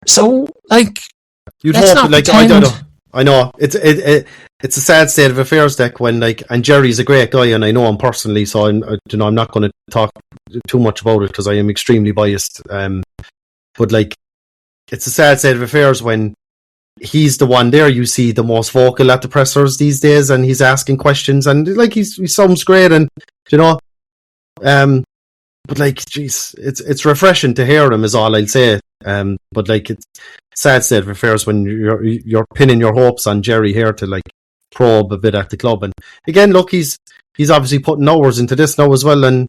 So, like, you'd hope, like, I don't know. I know it's a sad state of affairs, Dick. When, like, and Jerry's a great guy, and I know him personally, so I'm not going to talk too much about it because I am extremely biased. But, like, it's a sad state of affairs when he's the one there you see the most vocal at the pressers these days, and he's asking questions, and like he sounds great, and you know, but like, jeez, it's refreshing to hear him, is all I'll say. But like, it's sad state of affairs when you're pinning your hopes on Jerry here to like probe a bit at the club, and again, look, he's obviously putting hours into this now as well, and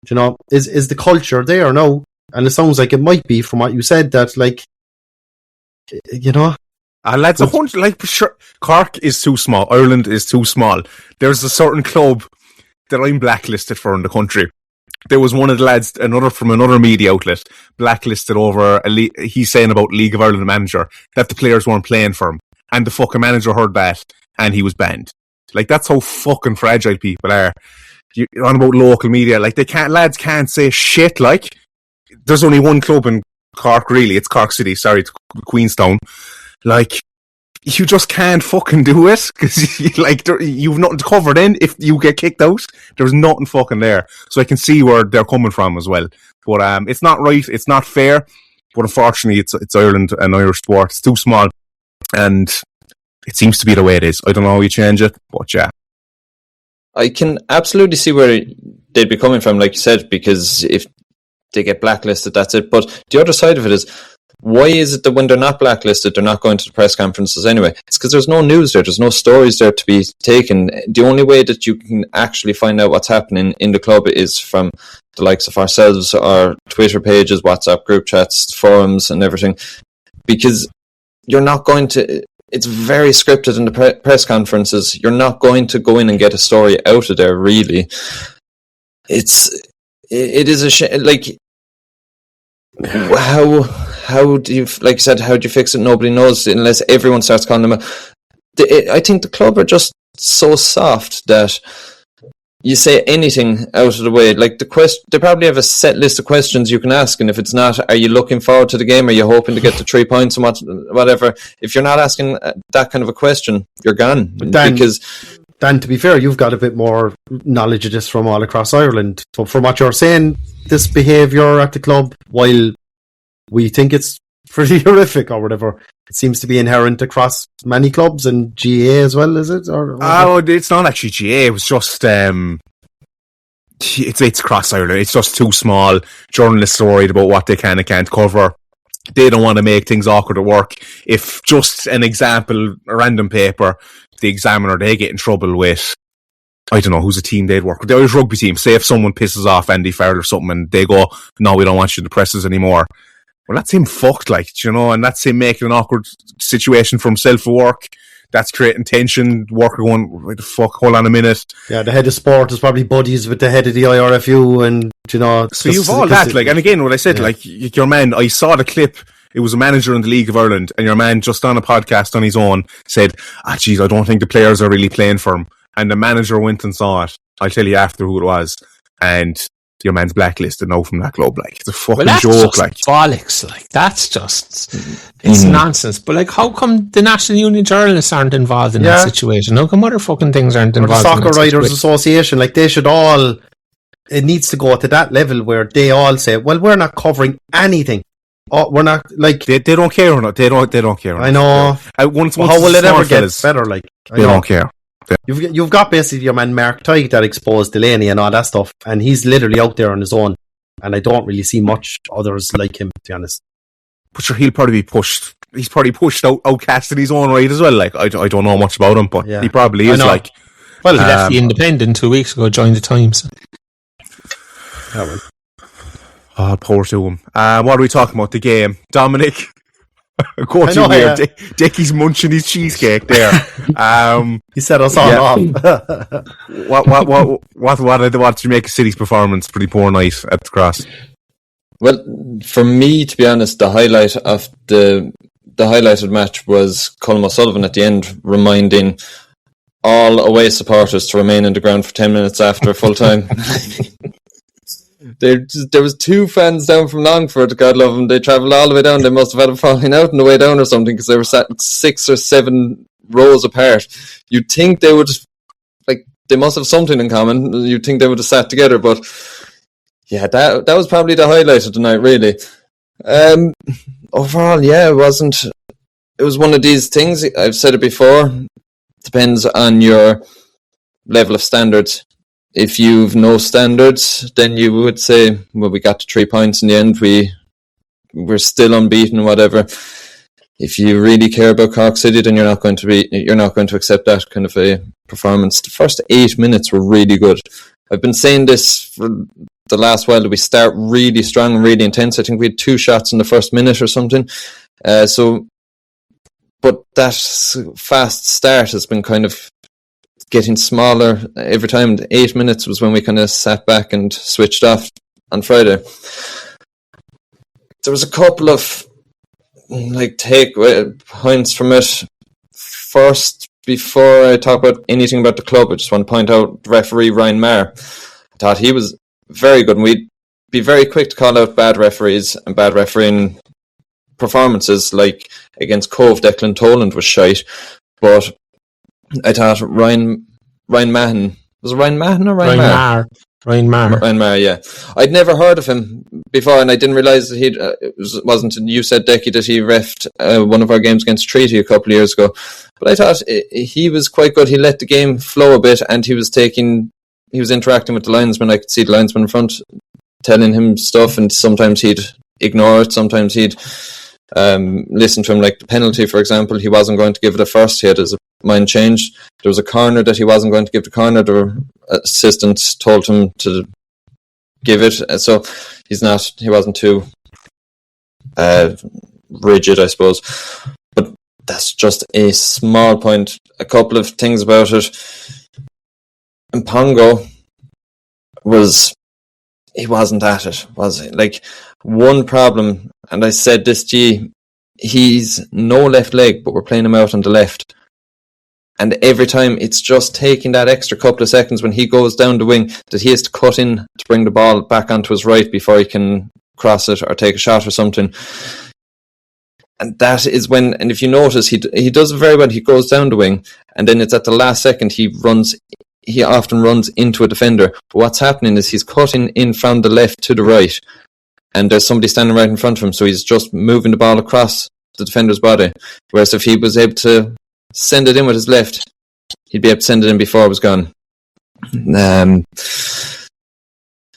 you know, is the culture there now? And it sounds like it might be, from what you said, that, like, you know, lads, sure, Cork is too small. Ireland is too small. There's a certain club that I'm blacklisted for in the country. There was one of the lads, from another media outlet, blacklisted over he's saying about League of Ireland manager that the players weren't playing for him, and the fucking manager heard that, and he was banned. Like, that's how fucking fragile people are. You're on about local media, like, lads can't say shit. Like, there's only one club in Cork, really. It's Cork City. Sorry, it's Queenstown. Like, you just can't fucking do it because you've nothing to cover. Then if you get kicked out, there's nothing fucking there. So I can see where they're coming from as well. But it's not right. It's not fair. But unfortunately, it's Ireland and Irish sport. It's too small, and it seems to be the way it is. I don't know how you change it, but yeah. I can absolutely see where they'd be coming from, like you said, because if they get blacklisted, that's it. But the other side of it is, why is it that when they're not blacklisted, they're not going to the press conferences anyway? It's because there's no news there. There's no stories there to be taken. The only way that you can actually find out what's happening in the club is from the likes of ourselves, our Twitter pages, WhatsApp group chats, forums and everything. Because you're not going to... It's very scripted in the press conferences. You're not going to go in and get a story out of there, really. It is a shame. Like, how do you, like you said, how do you fix it? Nobody knows unless everyone starts calling them out. I think the club are just so soft that you say anything out of the way. Like, they probably have a set list of questions you can ask, and if it's not, are you looking forward to the game? Are you hoping to get the 3 points and whatever? If you're not asking that kind of a question, you're gone. Dan, to be fair, you've got a bit more knowledge of this from all across Ireland. So from what you're saying, this behaviour at the club, while we think it's pretty horrific or whatever, it seems to be inherent across many clubs and GA as well, is it? It's not actually GA. It was just it's across Ireland. It's just too small. Journalists are worried about what they can and can't cover. They don't want to make things awkward at work. If, just an example, a random paper, the Examiner, they get in trouble with, I don't know who's a team they'd work with, the Irish rugby team. Say if someone pisses off Andy Farrell or something, and they go, no, we don't want you in the presses anymore. Well, that's him fucked, like, you know, and that's him making an awkward situation for himself at work. that's creating tension. Worker going, what the fuck, hold on a minute. Yeah, the head of sport is probably buddies with the head of the IRFU, and so you've all that, and again, what I said, your man, I saw the clip. It was a manager in the League of Ireland, and your man just on a podcast on his own said, geez, I don't think the players are really playing for him. And the manager went and saw it. I'll tell you after who it was. And your man's blacklisted now from that club. It's a fucking joke. Bollocks. That's just, it's nonsense. But how come the National Union journalists aren't involved in that situation? How come other fucking things aren't involved? Or the Soccer Writers Association, they should all, it needs to go to that level where they all say, well, we're not covering anything. Oh, we're not they don't care or not. They don't care. I know. Once how will it ever get better? They don't care. You've got basically your man Mark Tighe that exposed Delaney and all that stuff, and he's literally out there on his own. And I don't really see much others like him, to be honest. But sure, he'll probably be pushed. He's probably pushed outcast in his own right as well. I don't know much about him, but he probably is. Well, he left the Independent 2 weeks ago, joined the Times. Yeah, well. Oh, poor to him. What are we talking about? The game. Dominic. Go too weird. Dickie's munching his cheesecake there. He set us all off. What did you make of City's performance? Pretty poor night at the Cross. Well, for me, to be honest, the highlight of the highlighted match was Colm O'Sullivan at the end reminding all away supporters to remain in the ground for 10 minutes after full time. There was 2 fans down from Longford, God love them. They travelled all the way down. They must have had a falling out on the way down or something, because they were sat 6 or 7 rows apart. You'd think they would, they must have something in common. You'd think they would have sat together, but yeah, that was probably the highlight of the night, really. Overall, it wasn't. It was one of these things. I've said it before. Depends on your level of standards. If you've no standards, then you would say, well, we got to 3 points in the end. We're still unbeaten, whatever. If you really care about Cork City, then you're not going to accept that kind of a performance. The first 8 minutes were really good. I've been saying this for the last while, that we start really strong and really intense. I think we had 2 shots in the first minute or something. But that fast start has been kind of getting smaller every time. 8 minutes was when we kind of sat back and switched off on Friday. There was a couple of take points from it. First, before I talk about anything about the club, I just want to point out referee Ryan Maher. I thought he was very good, and we'd be very quick to call out bad referees and bad refereeing performances, like against Cove. Declan Toland was shite, but I thought Ryan Mahon, was it Ryan Mahon or Ryan Maher? Ryan Maher, yeah. I'd never heard of him before, and I didn't realise that it wasn't, you said, Decky, that he refed one of our games against Treaty a couple of years ago. But I thought he was quite good. He let the game flow a bit, and he was interacting with the linesman. I could see the linesman in front telling him stuff, and sometimes he'd ignore it, sometimes he'd listen to him. Like the penalty, for example, he wasn't going to give it a first. He had his mind changed. There was a corner that he wasn't going to give the corner. The assistant told him to give it. So he wasn't too rigid, I suppose. But that's just a small point. A couple of things about it. And Pongo he wasn't at it, was he? One problem, and I said this to you, he's no left leg, but we're playing him out on the left. And every time it's just taking that extra couple of seconds when he goes down the wing that he has to cut in to bring the ball back onto his right before he can cross it or take a shot or something. And that is when, and if you notice, he does it very well. He goes down the wing, and then it's at the last second he often runs into a defender. But what's happening is he's cutting in from the left to the right, and there's somebody standing right in front of him, so he's just moving the ball across the defender's body. Whereas if he was able to send it in with his left, he'd be able to send it in before it was gone. It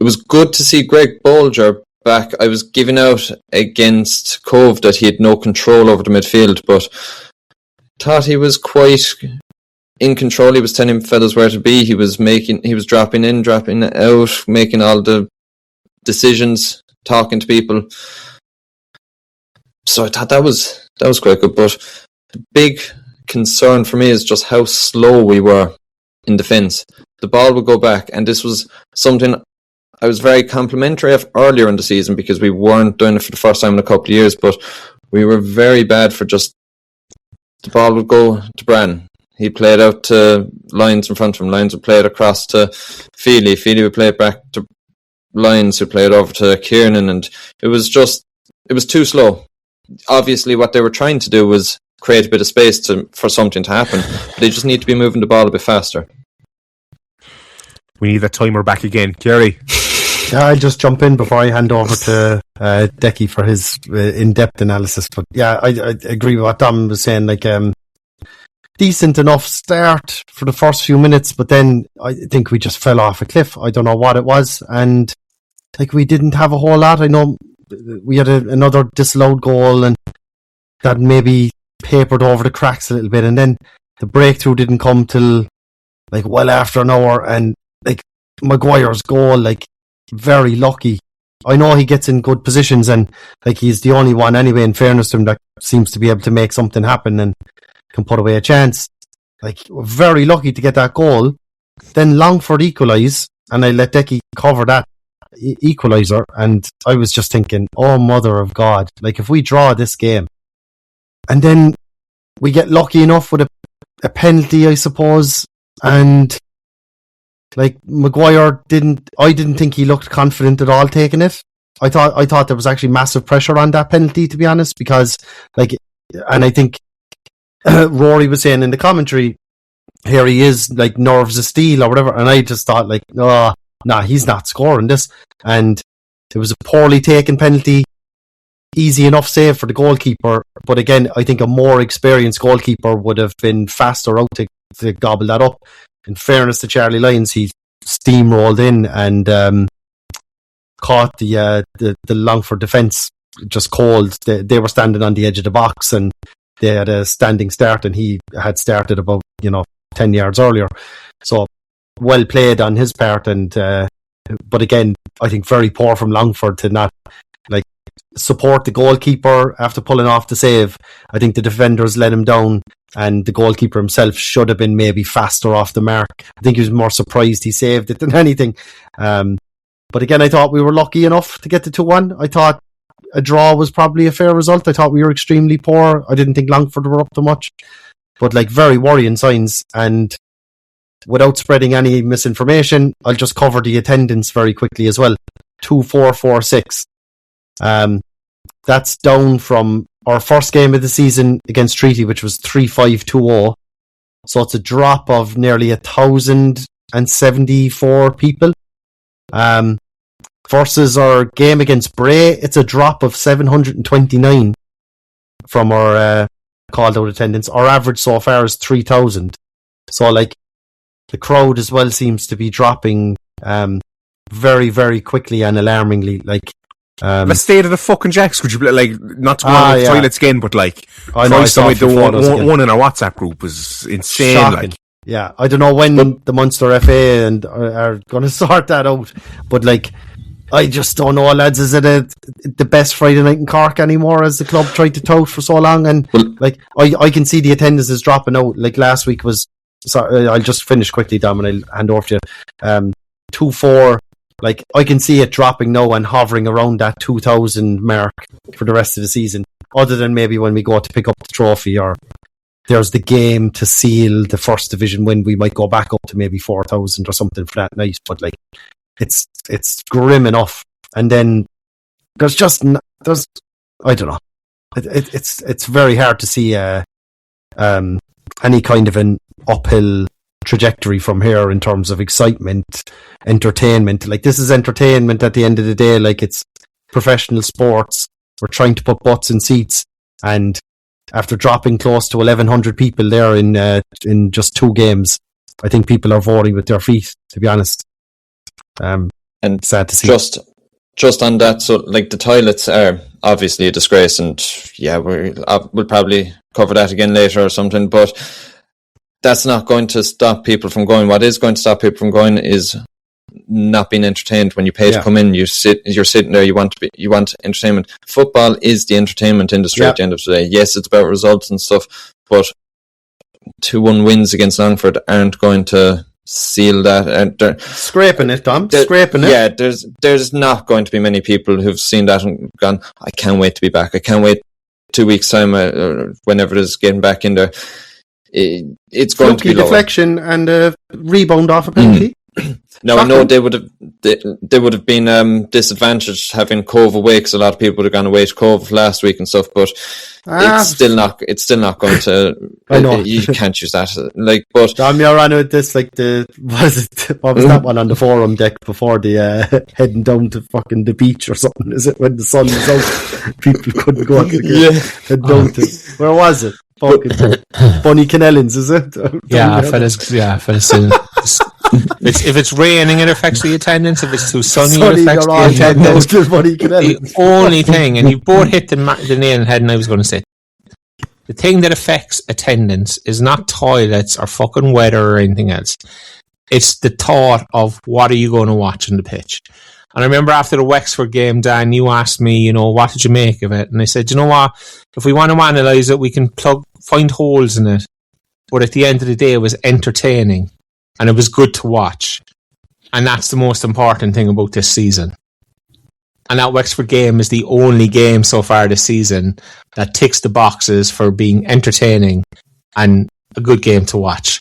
was good to see Greg Bolger back. I was giving out against Cove that he had no control over the midfield, but thought he was quite in control. He was telling fellas where to be. He was dropping in, dropping out, making all the decisions, talking to people. So I thought that was quite good. But the big concern for me is just how slow we were in defence. The ball would go back, and this was something I was very complimentary of earlier in the season because we weren't doing it for the first time in a couple of years, but we were very bad for just the ball would go to Bran. He played out to Lyons in front of him. Lyons would play it across to Feely. Feely would play it back to Lyons, who played over to Kiernan, and it was too slow. Obviously, what they were trying to do was create a bit of space for something to happen. They just need to be moving the ball a bit faster. We need that timer back again. Kerry? Yeah, I'll just jump in before I hand over to Decky for his in-depth analysis. But yeah, I agree with what Dom was saying. Like, decent enough start for the first few minutes, but then I think we just fell off a cliff. I don't know what it was, and like we didn't have a whole lot. I know we had another disallowed goal, and that maybe papered over the cracks a little bit, and then the breakthrough didn't come till like well after an hour, and like Maguire's goal, like very lucky. I know he gets in good positions, and like he's the only one anyway, in fairness to him, that seems to be able to make something happen and can put away a chance. Like, very lucky to get that goal. Then Longford equalise, and I let Decky cover that equaliser, and I was just thinking, oh mother of God, like if we draw this game, and then we get lucky enough with a penalty, I suppose, and like Maguire I didn't think he looked confident at all taking it. I thought there was actually massive pressure on that penalty, to be honest, because like, and I think Rory was saying in the commentary, here he is, like nerves of steel or whatever, and I just thought like, oh, nah, he's not scoring this. And it was a poorly taken penalty, easy enough save for the goalkeeper, but again, I think a more experienced goalkeeper would have been faster out to gobble that up. In fairness to Charlie Lyons, he steamrolled in and caught the Longford defence just cold. They were standing on the edge of the box, and they had a standing start, and he had started about 10 yards earlier. So well played on his part, and but again, I think very poor from Longford to not like support the goalkeeper after pulling off the save. I think the defenders let him down, and the goalkeeper himself should have been maybe faster off the mark. I think he was more surprised he saved it than anything. But again, I thought we were lucky enough to get to 2-1. I thought a draw was probably a fair result. I thought we were extremely poor. I didn't think Longford were up to much, but like very worrying signs. And without spreading any misinformation, I'll just cover the attendance very quickly as well. 2,446. That's down from our first game of the season against Treaty, which was 3,520. So it's a drop of nearly 1,074 people. Versus our game against Bray, it's a drop of 729 from our called out attendance. Our average so far is 3,000. So like the crowd as well seems to be dropping very, very quickly and alarmingly. Like let's stay to the fucking Jacks. Could you like not to go on the toilets again, but like I know the one in our WhatsApp group was insane. Shocking. Like, yeah, I don't know when the Munster FA are going to sort that out, but like, I just don't know, lads. Is it the best Friday night in Cork anymore, as the club tried to tout for so long? And like, I can see the attendance is dropping out. Like last week was. Sorry, I'll just finish quickly, Dom, and I'll hand over to you. 2-4. Like, I can see it dropping now and hovering around that 2,000 mark for the rest of the season. Other than maybe when we go to pick up the trophy, or there's the game to seal the first division win, we might go back up to maybe 4,000 or something for that night. But like, it's grim enough. And then there's I don't know. It's very hard to see any kind of an uphill trajectory from here in terms of excitement, entertainment. Like, this is entertainment at the end of the day. Like, it's professional sports. We're trying to put butts in seats, and after dropping close to 1,100 people there in just 2 games, I think people are voting with their feet, to be honest. And sad to see. Just on that, so like the toilets are obviously a disgrace, and yeah, we'll probably cover that again later or something, but that's not going to stop people from going. What is going to stop people from going is not being entertained. When you pay to come in, you're sitting there, you want entertainment. Football is the entertainment industry at the end of the day. Yes, it's about results and stuff, but 2-1 wins against Longford aren't going to seal that. And Scraping it, Tom. Scraping it. Yeah, there's not going to be many people who've seen that and gone, I can't wait to be back. I can't wait 2 weeks' time, or whenever it is, getting back in there. It's going to be lower. Deflection and a rebound off a penalty. Now, I know they would have been disadvantaged having Cove away, because a lot of people would have gone away to Cove last week and stuff, but it's still not going to. I know. You can't use that. Like, but Tom, you're on with this, like what was that one on the forum deck before the heading down to fucking the beach or something? Is it when the sun was out, people couldn't go out to the game? Head down to, where was it? Fucking Bunny Canellins, is it? Fellas. If it's raining, it affects the attendance. If it's too sunny, it affects the attendance. The only thing, and you both hit the nail on the head, and I was going to say, the thing that affects attendance is not toilets or fucking weather or anything else. It's the thought of what are you going to watch on the pitch. And I remember after the Wexford game, Dan, you asked me, what did you make of it? And I said, you know what? If we want to analyse it, we can find holes in it. But at the end of the day, it was entertaining. And it was good to watch. And that's the most important thing about this season. And that Wexford game is the only game so far this season that ticks the boxes for being entertaining and a good game to watch.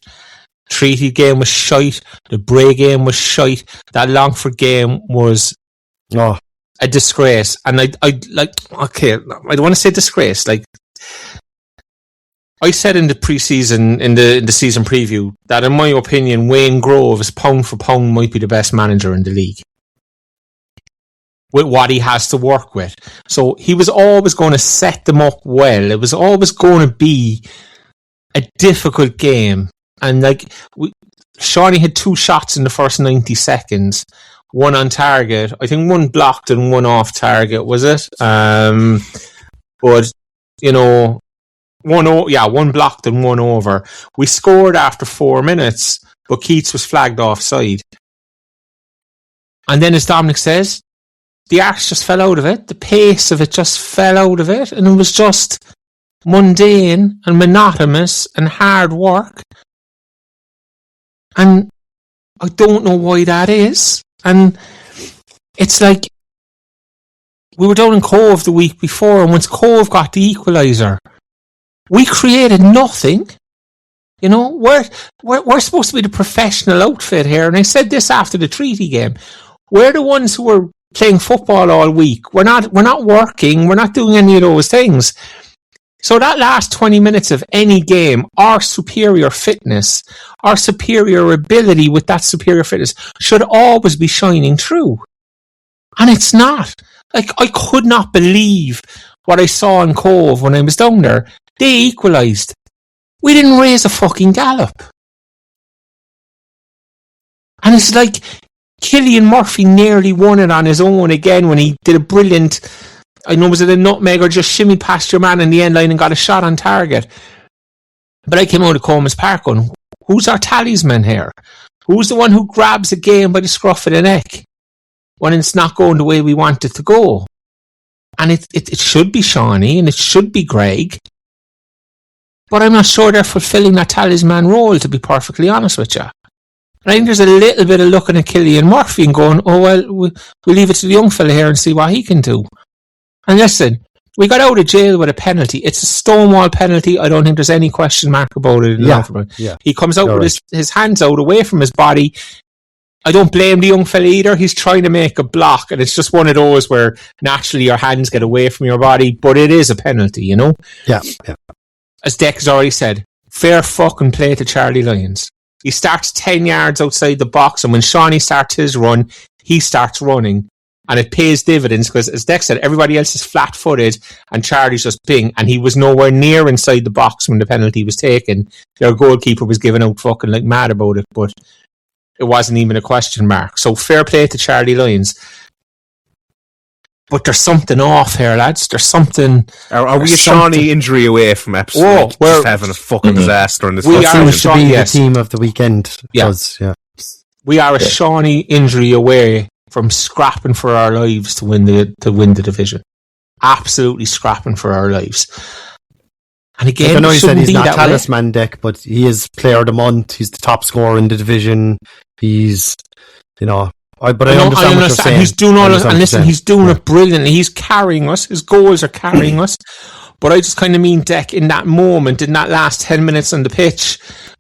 Treaty game was shite. The Bray game was shite. That Longford game was a disgrace. And I don't want to say disgrace. Like, I said in the pre-season, in the season preview, that in my opinion, Wayne Groves, pound for pound, might be the best manager in the league. With what he has to work with. So he was always going to set them up well. It was always going to be a difficult game. And Shawnee had 2 shots in the first 90 seconds. One on target. I think one blocked and one off target, was it? But, one blocked and one over. We scored after 4 minutes, but Keats was flagged offside. And then, as Dominic says, the arse just fell out of it. The pace of it just fell out of it. And it was just mundane and monotonous and hard work. And I don't know why that is. And it's like, we were down in Cove the week before, and once Cove got the equaliser, we created nothing. We're supposed to be the professional outfit here. And I said this after the Treaty game. We're the ones who were playing football all week. We're not working. We're not doing any of those things. So that last 20 minutes of any game, our superior fitness, our superior ability with that superior fitness should always be shining through. And it's not. Like, I could not believe what I saw in Cove when I was down there. They equalised. We didn't raise a fucking gallop. And it's like Killian Murphy nearly won it on his own again when he did a brilliant, was it a nutmeg or just shimmied past your man in the end line and got a shot on target. But I came out of Comas Park going, who's our talisman here? Who's the one who grabs a game by the scruff of the neck when it's not going the way we want it to go? And it should be Shawnee and it should be Greg. But I'm not sure they're fulfilling that talisman role, to be perfectly honest with you. And I think there's a little bit of looking at Killian Murphy and going, we'll leave it to the young fella here and see what he can do. And listen, we got out of jail with a penalty. It's a stonewall penalty. I don't think there's any question mark about it. Yeah. He comes out with his hands out away from his body. I don't blame the young fella either. He's trying to make a block, and it's just one of those where naturally your hands get away from your body, but it is a penalty, Yeah. As Deck has already said, fair fucking play to Charlie Lyons. He starts 10 yards outside the box, and when Shawnee starts his run, he starts running. And it pays dividends because, as Deck said, everybody else is flat-footed and Charlie's just ping, and he was nowhere near inside the box when the penalty was taken. Their goalkeeper was giving out fucking like mad about it, but it wasn't even a question mark. So fair play to Charlie Lyons. But there's something off here, lads. There's something. Are we a Shawnee injury away from just having a fucking disaster in this seems to be the team of the weekend. Yeah. We are a Shawnee injury away from scrapping for our lives to win the division. Absolutely scrapping for our lives. And again, I know it you said shouldn't he's be not that way. talisman deck, but he is player of the month. He's the top scorer in the division. He's, I understand what you're saying. He's doing all and listen, he's doing it brilliantly. He's carrying us. His goals are carrying us. But I just kind of mean Deck in that moment, in that last 10 minutes on the pitch,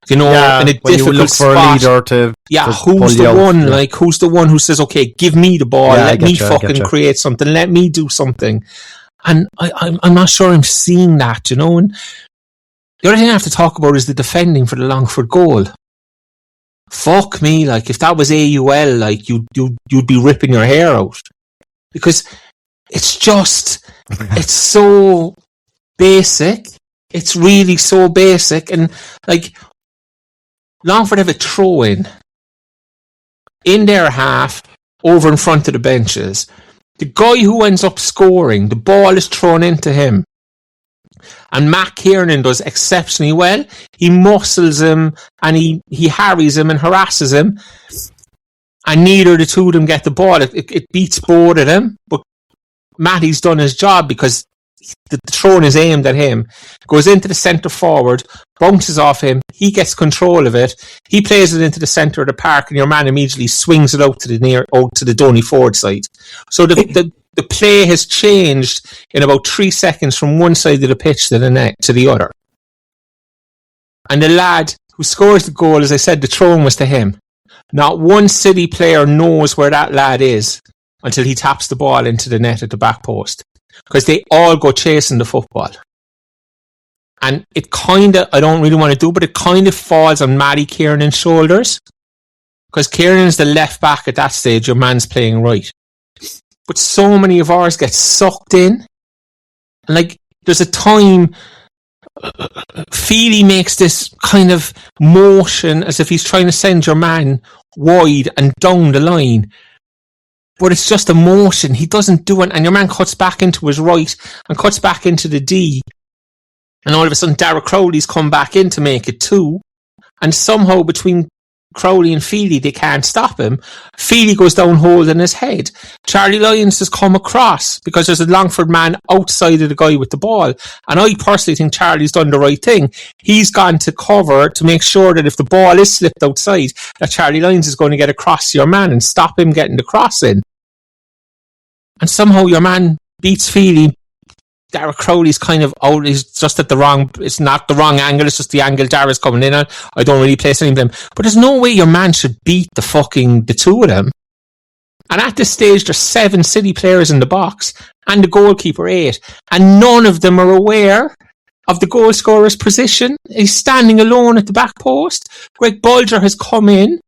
in a difficult spot. For a leader to who's the one? Yeah. Like, who's the one who says, okay, give me the ball, let me fucking create something, let me do something. And I'm not sure I'm seeing that, And the other thing I have to talk about is the defending for the Longford goal. Fuck me, like, if that was AUL, like, you'd be ripping your hair out. Because it's just, it's so basic. It's really so basic. And, like, Longford have a throw in their half, over in front of the benches. The guy who ends up scoring, the ball is thrown into him. And Matt Kiernan does exceptionally well. He muscles him and he harries him and harasses him. And neither of the two of them get the ball. It beats both of them. But Matty's done his job because the throw is aimed at him. Goes into the centre forward, bounces off him. He gets control of it. He plays it into the centre of the park, and your man immediately swings it out to the Donny Ford side. So the play has changed in about 3 seconds from one side of the pitch to the net to the other. And the lad who scores the goal, as I said, the throw was to him. Not one City player knows where that lad is until he taps the ball into the net at the back post. Because they all go chasing the football. And it kind of, I don't really want to do, but it kind of falls on Matty Kiernan's shoulders. Because Kiernan's the left back at that stage, your man's playing right. But so many of ours get sucked in. And like, there's a time Feely makes this kind of motion as if he's trying to send your man wide and down the line. But it's just a motion. He doesn't do it. And your man cuts back into his right and cuts back into the D. And all of a sudden, Darragh Crowley's come back in to make it 2. And somehow between Crowley and Feely, they can't stop him. Feely goes down holding his head. Charlie Lyons has come across because there's a Longford man outside of the guy with the ball. And I personally think Charlie's done the right thing. He's gone to cover to make sure that if the ball is slipped outside, that Charlie Lyons is going to get across your man and stop him getting the cross in. And somehow your man beats Feely. Darragh Crowley's kind of out. He's just at it's not the wrong angle. It's just the angle Darragh's coming in on. I don't really place any of them. But there's no way your man should beat the two of them. And at this stage, there's 7 City players in the box and the goalkeeper 8. And none of them are aware of the goal scorer's position. He's standing alone at the back post. Greg Bulger has come in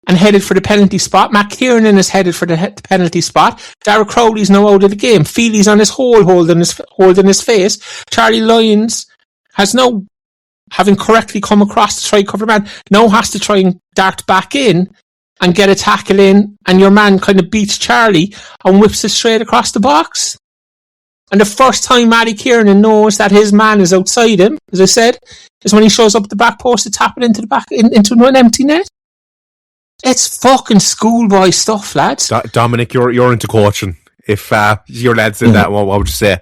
and headed for the penalty spot. Matt Kiernan is headed for the penalty spot. Darragh Crowley's now out of the game. Feely's on his hole holding his face. Charlie Lyons has now, having correctly come across to try cover man, now has to try and dart back in and get a tackle in, and your man kind of beats Charlie and whips it straight across the box. And the first time Matty Kiernan knows that his man is outside him, as I said, is when he shows up at the back post to tap it into an empty net. It's fucking schoolboy stuff, lads. Dominic, you're into coaching. If your lads did that, what would you say?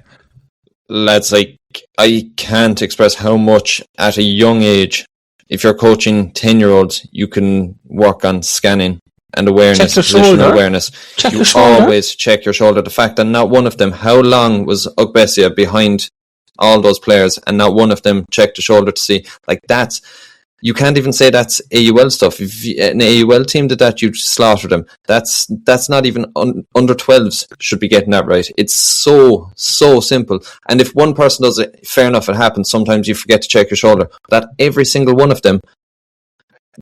Lads, like, I can't express how much at a young age, if you're coaching 10-year-olds, you can work on scanning and awareness, positional awareness. You always check your shoulder. The fact that not one of them, how long was Ugbesia behind all those players, and not one of them checked the shoulder to see, like, that's, you can't even say that's AUL stuff. If an AUL team did that, you'd slaughter them. That's not even under 12s should be getting that right. It's so simple. And if one person does it, fair enough, it happens. Sometimes you forget to check your shoulder. That every single one of them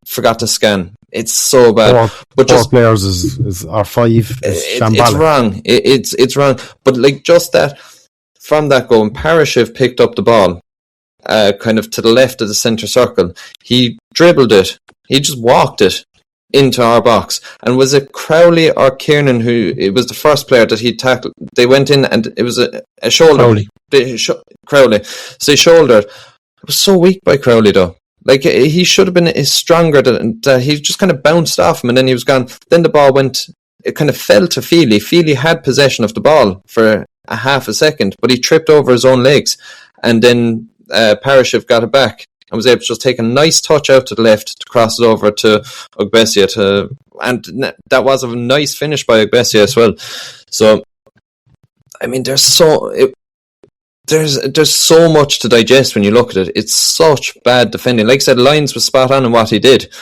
forgot to scan. It's so bad. But just players is our 5. It's wrong. It's wrong. But like, just that, from that goal, when Parashiv picked up the ball, kind of to the left of the centre circle, he dribbled it. He just walked it into our box. And was it Crowley or Kiernan who, it was the first player that he tackled? They went in and it was a shoulder. Crowley. So he shouldered. It was so weak by Crowley though. Like, he should have been stronger than he just kind of bounced off him and then he was gone. Then the ball it kind of fell to Feely. Feely had possession of the ball for a half a second, but he tripped over his own legs. and then Parashiv got it back and was able to just take a nice touch out to the left to cross it over to Ogbesia, and that was a nice finish by Ogbesia as well. So, I mean, there's so much to digest when you look at it. It's such bad defending. Like I said, Lyons was spot on in what he did.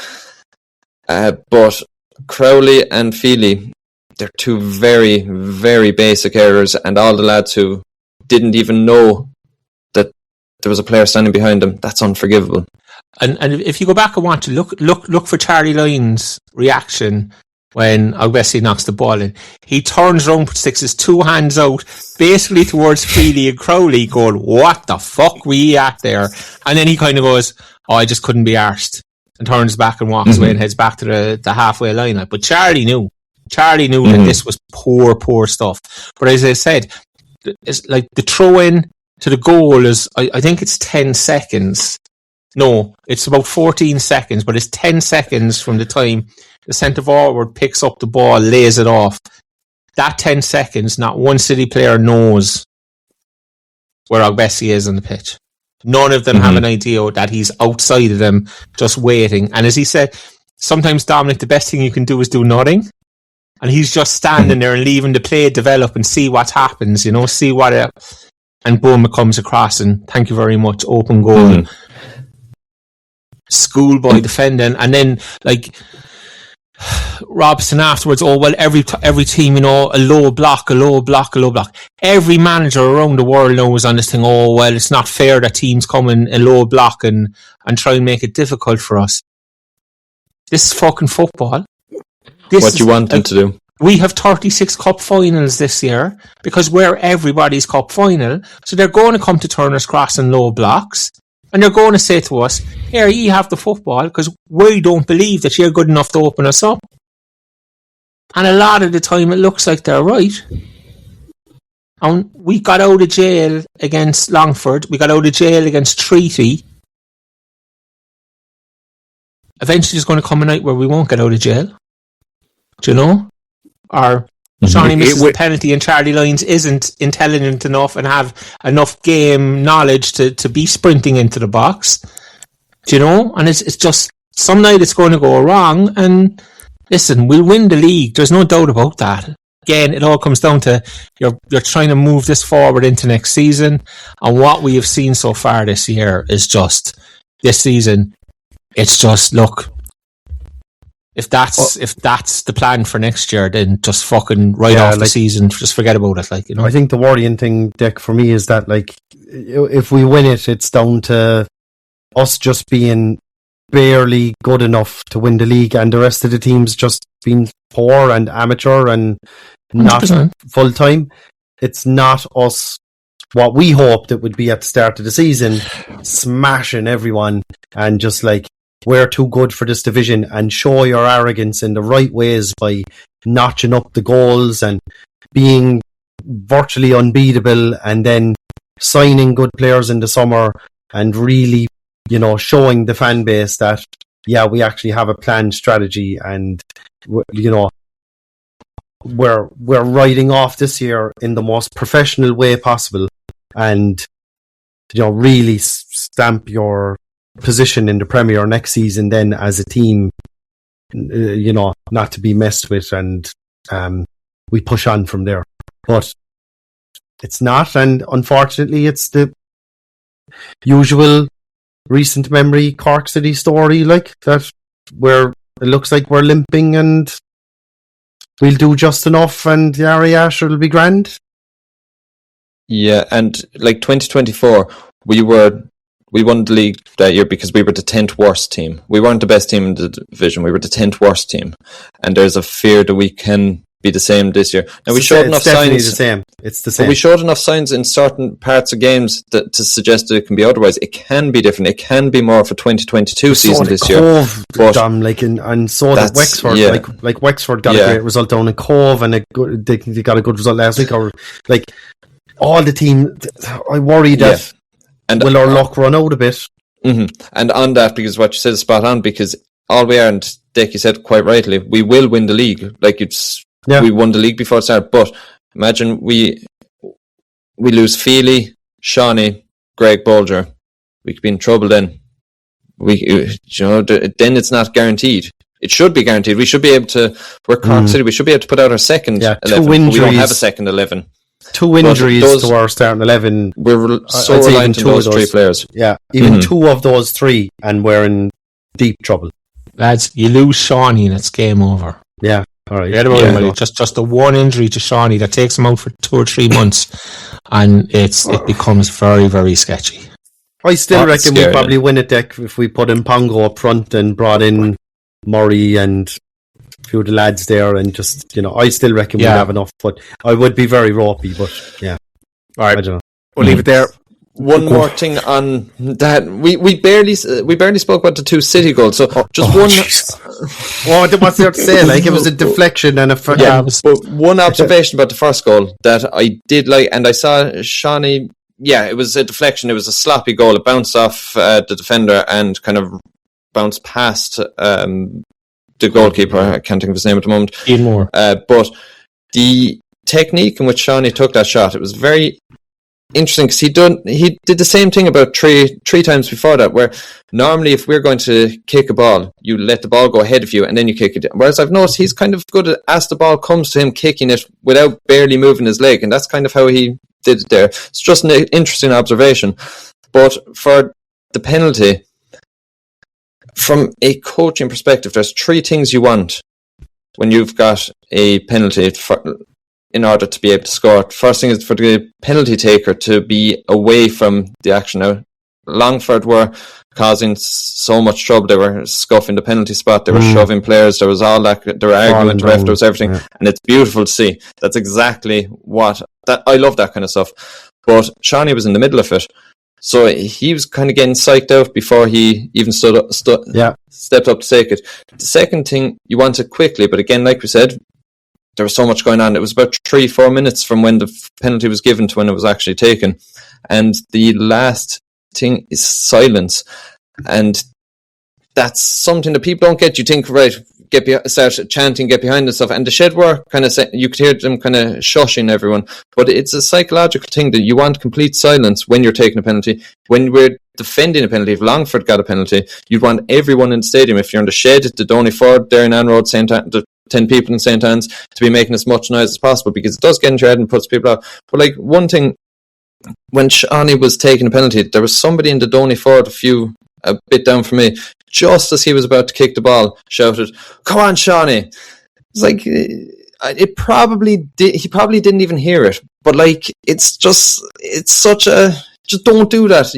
But Crowley and Feely, they're two very, very basic errors, and all the lads who didn't even know that there was a player standing behind them, that's unforgivable. And if you go back and want to look for Charlie Lyons' reaction when Ogbesia knocks the ball in, he turns around, sticks his two hands out, basically towards Feely and Crowley, going, "What the fuck were you at there?" And then he kind of goes, "Oh, I just couldn't be arsed," and turns back and walks away and heads back to the halfway line. But Charlie knew that this was poor stuff. But as I said, it's like the throw in to the goal is, I think it's 10 seconds. No, it's about 14 seconds, but it's 10 seconds from the time the centre forward picks up the ball, lays it off. That 10 seconds, not one City player knows where Ogbesia is on the pitch. None of them have an idea that he's outside of them, just waiting. And as he said, sometimes, Dominic, the best thing you can do is do nothing. And he's just standing there and leaving the play develop and see what happens, see what and boom, it comes across, and thank you very much, open goal. Schoolboy defending, and then like Robson afterwards, every team, a low block. Every manager around the world knows on this thing, it's not fair that teams come in a low block and try and make it difficult for us. This is fucking football. What you want them to do. We have 36 cup finals this year because we're everybody's cup final. So they're going to come to Turner's Cross in low blocks, and they're going to say to us, "Here, you have the football," because we don't believe that you're good enough to open us up. And a lot of the time it looks like they're right. And we got out of jail against Longford. We got out of jail against Treaty. Eventually there's going to come a night where we won't get out of jail. Do you know? Or Shawnee misses the penalty and Charlie Lyons isn't intelligent enough and have enough game knowledge to be sprinting into the box. Do you know? And it's just, some night it's going to go wrong, and listen, we'll win the league. There's no doubt about that. Again, it all comes down to you're trying to move this forward into next season, and what we have seen so far this year is just, this season, it's just, look, if that's the plan for next year, then just fucking off the season, just forget about it. I think the worrying thing, Dick, for me is that if we win it, it's down to us just being barely good enough to win the league, and the rest of the teams just being poor and amateur and not 100%. Full time. It's not us, what we hoped it would be at the start of the season, smashing everyone and just we're too good for this division, and show your arrogance in the right ways by notching up the goals and being virtually unbeatable, and then signing good players in the summer and really, showing the fan base that, we actually have a planned strategy, and, we're riding off this year in the most professional way possible, and, really stamp your position in the Premier next season then as a team, not to be messed with, and we push on from there. But it's not, and unfortunately it's the usual recent memory Cork City story, that, where it looks like we're limping and we'll do just enough and the Ariash will be grand. Yeah, and 2024, we won the league that year because we were the 10th worst team. We weren't the best team in the division. We were the 10th worst team. And there's a fear that we can be the same this year. Now, we showed enough signs. It's the same. We showed enough signs in certain parts of games to suggest that it can be otherwise. It can be different. It can be more for 2022 season this year. Dom, and so did Wexford. Yeah. Wexford got a great result down in Cove, and they got a good result last week. Or all the team, I worry that. Yeah. And will our luck run out a bit? Mm-hmm. And on that, because what you said is spot on, because all we are, and Dick, you said quite rightly, we will win the league. We won the league before it started. But imagine we lose Feely, Shawnee, Greg Bolger, we could be in trouble then. Then it's not guaranteed. It should be guaranteed. We should be able to, we're Cork City, we should be able to put out our second 11. 2 injuries. We don't have a second 11. 2 injuries to our starting 11. We're so reliant on those 3 players. Yeah, even 2 of those 3, and we're in deep trouble. Lads, you lose Shawnee and it's game over. Yeah, all right. Just the one injury to Shawnee that takes him out for 2 or 3 months, and it becomes very, very sketchy. I still reckon we probably win it, Dick, if we put in Pongo up front and brought in Murray and a few of the lads there, and just, I still reckon we'd have enough. But I would be very ropey, but yeah. All right, I don't know. We'll leave it there. One more thing on that. We barely spoke about the 2 City goals. So just one. What's there to say? Like, it was a deflection and a. But one observation about the first goal that I did like, and I saw Shawnee. Yeah, it was a deflection. It was a sloppy goal. It bounced off the defender and kind of bounced past the goalkeeper. I can't think of his name at the moment. Ian Moore. But the technique in which Shawnee took that shot, it was very interesting, because he did the same thing about three times before that, where normally if we're going to kick a ball, you let the ball go ahead of you and then you kick it. Whereas I've noticed he's kind of good at, as the ball comes to him, kicking it without barely moving his leg, and that's kind of how he did it there. It's just an interesting observation. But for the penalty, from a coaching perspective, there's 3 things you want when you've got a penalty in order to be able to score. First thing is for the penalty taker to be away from the action. Now, Longford were causing so much trouble. They were scuffing the penalty spot. They were shoving players. There was all that. They were arguing with the ref. There was everything. Yeah. And it's beautiful to see. That's exactly I love that kind of stuff. But Shawnee was in the middle of it. So he was kind of getting psyched out before he even stepped up to take it. The second thing, you want it quickly. But again, like we said, there was so much going on. It was about 3-4 minutes from when the penalty was given to when it was actually taken. And the last thing is silence. And that's something that people don't get. You think, right, start chanting, get behind and stuff. And the Shed were kind of, you could hear them kind of shushing everyone. But it's a psychological thing that you want complete silence when you're taking a penalty. When we're defending a penalty, if Longford got a penalty, you'd want everyone in the stadium, if you're in the Shed, the Donnyford, Derrynane Road, the 10 people in St. Anne's, to be making as much noise as possible, because it does get into your head and puts people out. But like, one thing, when Shawnee was taking a penalty, there was somebody in the Donnyford a bit down from me, just as he was about to kick the ball, shouted, "Come on, Shawnee!" It's like, he probably didn't even hear it, but like, it's just don't do that.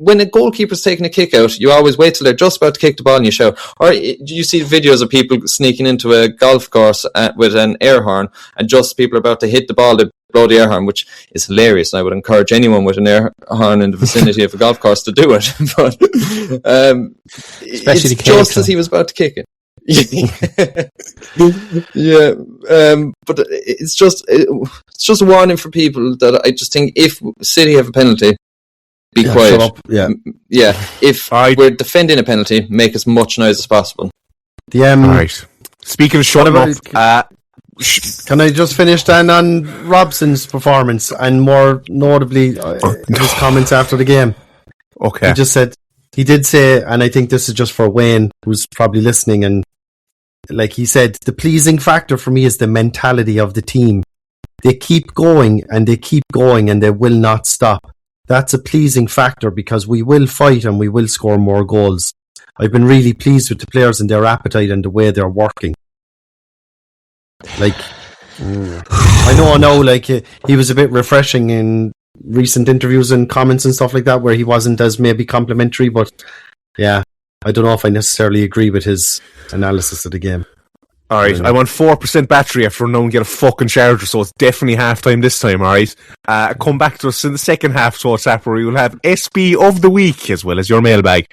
When a goalkeeper's taking a kick out, you always wait till they're just about to kick the ball and you shout. Or you see videos of people sneaking into a golf course with an air horn, and just people are about to hit the ball, they blow the air horn, which is hilarious. And I would encourage anyone with an air horn in the vicinity of a golf course to do it. But especially it's just as he was about to kick it. Yeah, but it's just a warning for people that I just think, if City have a penalty, be quiet. Yeah. If we're defending a penalty, make as much noise as possible. Right. Speaking of shutting up, can I just finish then on Robson's performance, and more notably his comments after the game? Okay. He did say, and I think this is just for Wayne, who's probably listening, and like he said, the pleasing factor for me is the mentality of the team. They keep going and they keep going and they will not stop. That's a pleasing factor, because we will fight and we will score more goals. I've been really pleased with the players and their appetite and the way they're working. Like, I know now, like, he was a bit refreshing in recent interviews and comments and stuff like that, where he wasn't as maybe complimentary, but yeah, I don't know if I necessarily agree with his analysis of the game. Alright, I'm on 4% battery after no one get a fucking charger, so it's definitely half time this time, alright? Come back to us in the second half, so WhatsApp, where we will have SB of the week, as well as your mailbag.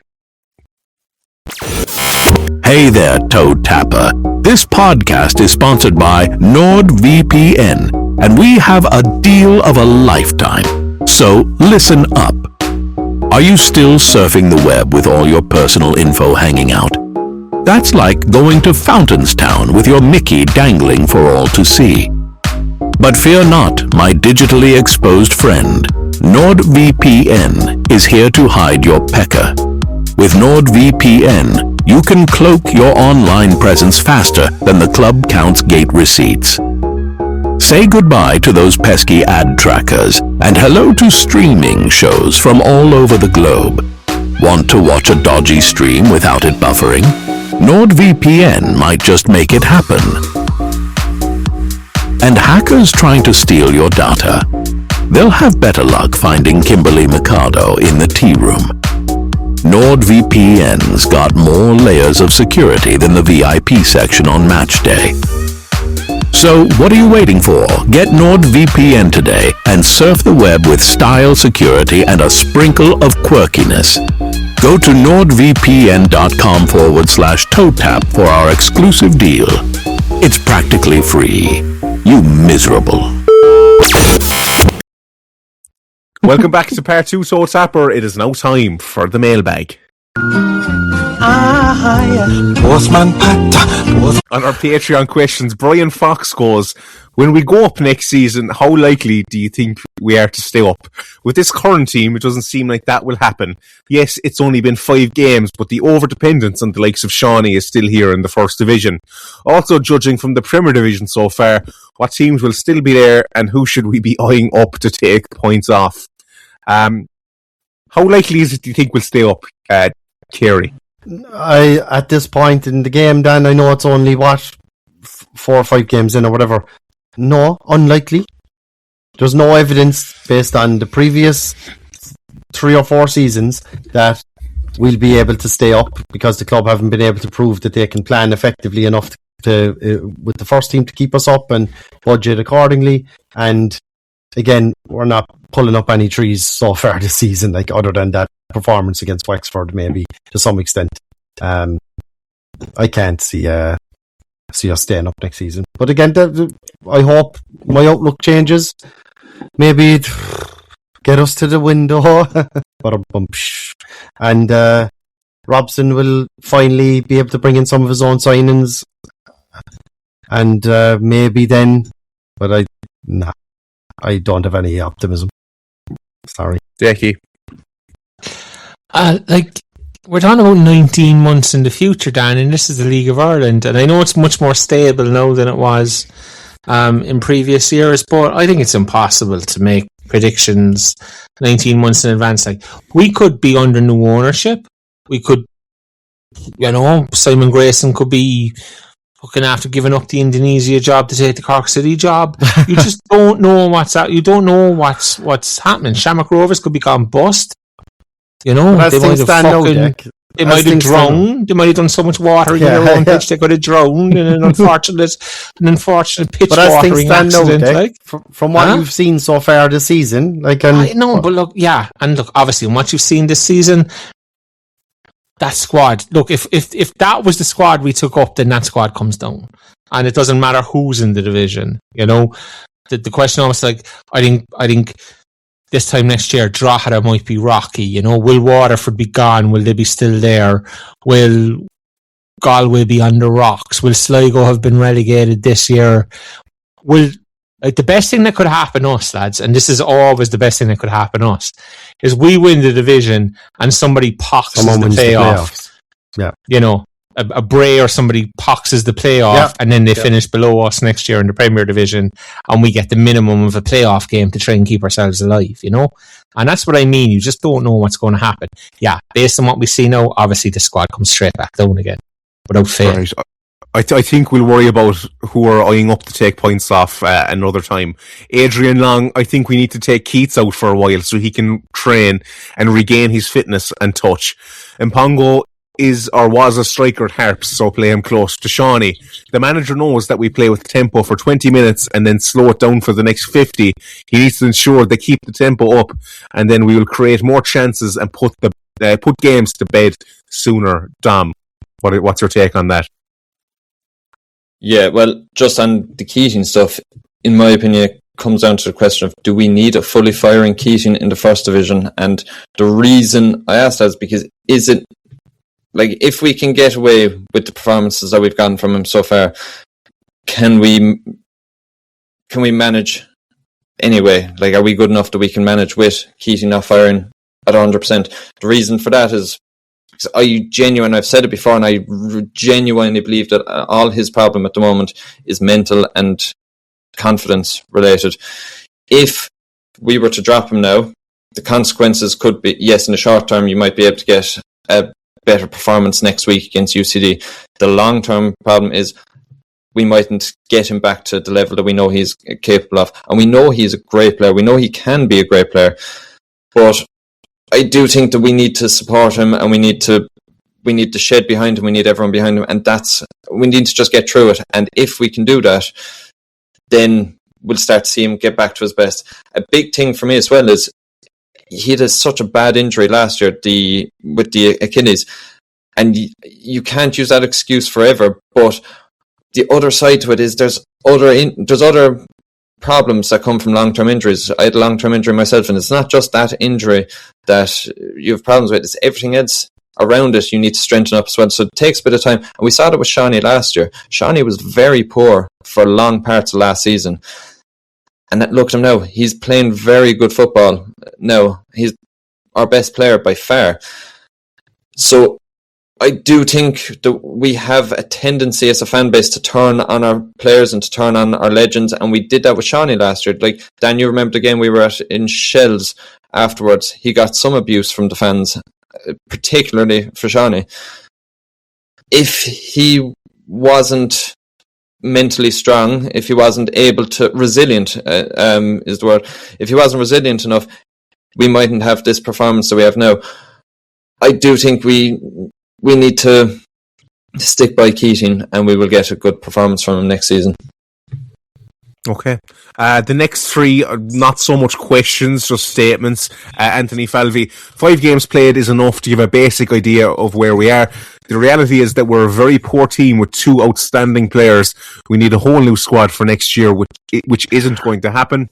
Hey there, Toe Tapper. This podcast is sponsored by NordVPN, and we have a deal of a lifetime. So listen up. Are you still surfing the web with all your personal info hanging out? That's like going to Fountainstown with your Mickey dangling for all to see. But fear not, my digitally exposed friend. NordVPN is here to hide your pecker. With NordVPN, you can cloak your online presence faster than the club counts gate receipts. Say goodbye to those pesky ad trackers and hello to streaming shows from all over the globe. Want to watch a dodgy stream without it buffering? NordVPN might just make it happen. And hackers trying to steal your data? They'll have better luck finding Kimberly Mikado in the tea room. NordVPN's got more layers of security than the VIP section on match day. So what are you waiting for? Get NordVPN today and surf the web with style, security, and a sprinkle of quirkiness. Go to nordvpn.com/ToeTap for our exclusive deal. It's practically free. You miserable. Welcome back to part 2, Toe Tapper. It is now time for the mailbag. Postman Pat. On our Patreon questions, Brian Fox goes, when we go up next season, how likely do you think we are to stay up? With this current team, it doesn't seem like that will happen. Yes, it's only been 5 games, but the over-dependence on the likes of Shawnee is still here in the First Division. Also, judging from the Premier Division so far, what teams will still be there and who should we be eyeing up to take points off? How likely is it, do you think, we'll stay up, Kerry? At this point in the game, Dan, I know it's only 4 or 5 games in or whatever. No, unlikely. There's no evidence based on the previous 3 or 4 seasons that we'll be able to stay up because the club haven't been able to prove that they can plan effectively enough to with the first team to keep us up and budget accordingly. And again, we're not pulling up any trees so far this season, like other than that performance against Wexford, maybe to some extent. I can't see us staying up next season. But again, I hope my outlook changes. Maybe get us to the window, and Robson will finally be able to bring in some of his own signings, and maybe then. But I don't have any optimism. Sorry. Decky. We're talking about 19 months in the future, Dan, and this is the League of Ireland, and I know it's much more stable now than it was in previous years, but I think it's impossible to make predictions 19 months in advance. Like, we could be under new ownership. We could, Simon Grayson could be fucking after giving up the Indonesia job to take the Cork City job. You just don't know what's out. You don't know what's happening. Shamrock Rovers could become bust. They might have drowned. They might have done so much watering in their own pitch they could have drowned in an unfortunate pitch watering accident. From what you've seen so far this season, I know, but look, obviously, what you've seen this season, that squad. Look, if that was the squad we took up, then that squad comes down, and it doesn't matter who's in the division. The question almost I think. This time next year, Drogheda might be rocky. Will Waterford be gone? Will they be still there? Will Galway be on the rocks? Will Sligo have been relegated this year? The best thing that could happen to us, lads, and this is always the best thing that could happen to us, is we win the division and somebody poxes the playoffs. Yeah. A Bray or somebody poxes the playoff and then they finish below us next year in the Premier Division and we get the minimum of a playoff game to try and keep ourselves alive, And that's what I mean. You just don't know what's going to happen. Yeah, based on what we see now, obviously the squad comes straight back down again without fail. Right. I think we'll worry about who are eyeing up to take points off another time. Adrian Long, I think we need to take Keats out for a while so he can train and regain his fitness and touch. And Pongo was a striker at Harps, so play him close to Shawnee. The manager knows that we play with tempo for 20 minutes and then slow it down for the next 50. He needs to ensure they keep the tempo up, and then we will create more chances and put games to bed sooner. Dom, what's your take on that? Yeah, well, just on the Keating stuff, in my opinion, it comes down to the question of, do we need a fully firing Keating in the First Division? And the reason I ask that is because if we can get away with the performances that we've gotten from him so far, can we manage anyway. Like, are we good enough that we can manage with Keating not firing at 100%? The reason for that is I've said it before, and I genuinely believe that all his problem at the moment is mental and confidence related. If we were to drop him now, the consequences could be, yes, in the short term, you might be able to get a better performance next week against UCD. The long-term problem is we mightn't get him back to the level that we know he's capable of. And we know he's a great player. We know he can be a great player. But I do think that we need to support him, and we need the shed behind him. We need everyone behind him. And we need to just get through it. And if we can do that, then we'll start to see him get back to his best. A big thing for me as well is he had such a bad injury last year with the Achilles, and you can't use that excuse forever. But the other side to it is there's other problems that come from long-term injuries. I had a long-term injury myself, and it's not just that injury that you have problems with, it's everything else around it you need to strengthen up as well. So it takes a bit of time, and we saw that with Shawnee last year. Shawnee was very poor for long parts of last season. And look at him now. He's playing very good football now. He's our best player by far. So I do think that we have a tendency as a fan base to turn on our players and to turn on our legends. And we did that with Shawnee last year. Like, Dan, you remember the game we were at in Shells afterwards. He got some abuse from the fans, particularly for Shawnee. If he wasn't mentally strong, if he wasn't resilient is the word. If he wasn't resilient enough, we mightn't have this performance that we have now. I do think we need to stick by Keating, and we will get a good performance from him next season. Okay. The next three are not so much questions, just statements. Anthony Falvey, 5 games played is enough to give a basic idea of where we are. The reality is that we're a very poor team with 2 outstanding players. We need a whole new squad for next year, which isn't going to happen.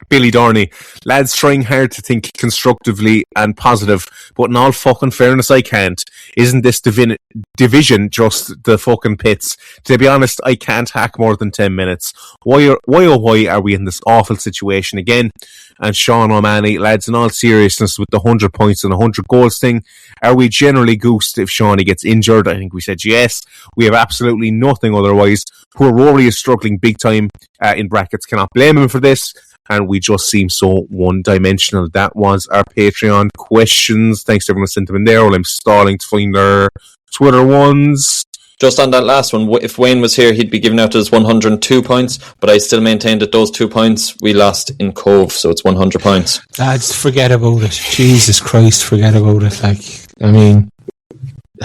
Billy Dorney, lads trying hard to think constructively and positive, but in all fucking fairness, I can't. Isn't this division just the fucking pits? To be honest, I can't hack more than 10 minutes. Why are we in this awful situation again? And Sean O'Mahony, lads, in all seriousness, with the 100 points and 100 goals thing, are we generally goosed if Shawnee gets injured? I think we said yes. We have absolutely nothing otherwise. Poor Rory is struggling big time, in brackets, cannot blame him for this. And we just seem so one-dimensional. That was our Patreon questions. Thanks to everyone who sent them in there. Well, I'm stalling to find our Twitter ones. Just on that last one, if Wayne was here, he'd be giving out his 102 points, but I still maintain that those 2 points we lost in Cove, so it's 100 points. Lads, forget about it. Jesus Christ, forget about it.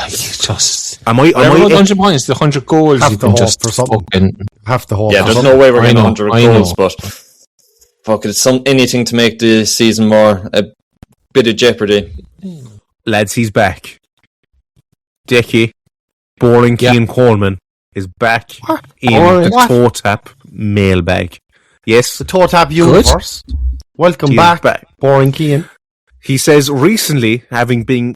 Just... Am I 100 points, the 100 goals, have you to can hope just for something. Have to hope. Yeah, there's no way we're getting 100 goals, but fuck it, it's anything to make the season more a bit of jeopardy. Lads, he's back. Decky, Boring Keane Coleman is back in the Toe Tap mailbag. Yes, the Toe Tap universe. Welcome back, Boring Keane. He says, recently, having been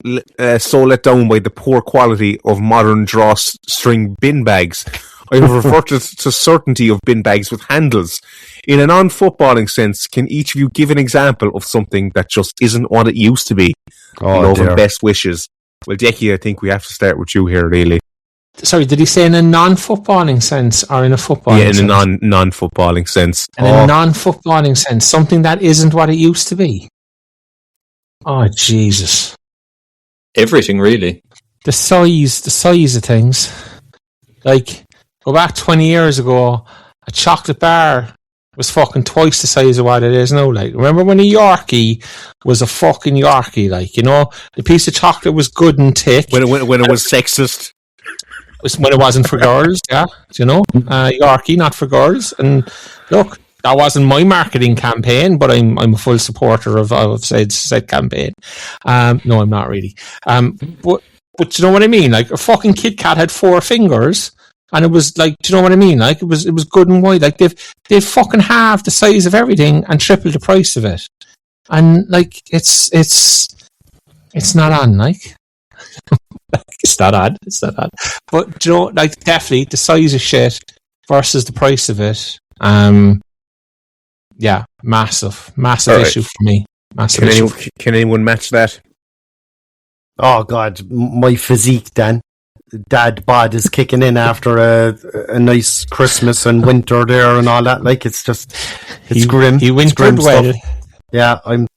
so let down by the poor quality of modern drawstring bin bags, I have reverted to certainty of bin bags with handles. In a non-footballing sense, can each of you give an example of something that just isn't what it used to be? Love and best wishes. Well, Decky, I think we have to start with you here, really. Sorry, did he say in a non-footballing sense or in a footballing sense? Yeah, in a non-footballing sense. In a non-footballing sense, something that isn't what it used to be. Oh, Jesus. Everything, really. The size of things. Like, go back 20 years ago, a chocolate bar was fucking twice the size of what it is now. Like, remember when a Yorkie was a fucking Yorkie? Like, you know, the piece of chocolate was good and thick. When it was sexist. When it wasn't for girls, yeah. You know, Yorkie, not for girls. And look, that wasn't my marketing campaign, but I'm a full supporter of said campaign. No, I'm not really. But you know what I mean? Like, a fucking Kit Kat had 4 fingers. And it was like, do you know what I mean? Like, it was good and wide. Like, they've fucking halved the size of everything and tripled the price of it. And like, it's not on, like. It's not on. But, you know, like, definitely the size of shit versus the price of it. Yeah, massive Alright. issue for me. Massive issue. Can anyone match that? Oh God, my physique, Dan. Dad bod is kicking in after a nice Christmas and winter there and all that. Like it's grim. He It's wintered grim well. stuff. Yeah, I'm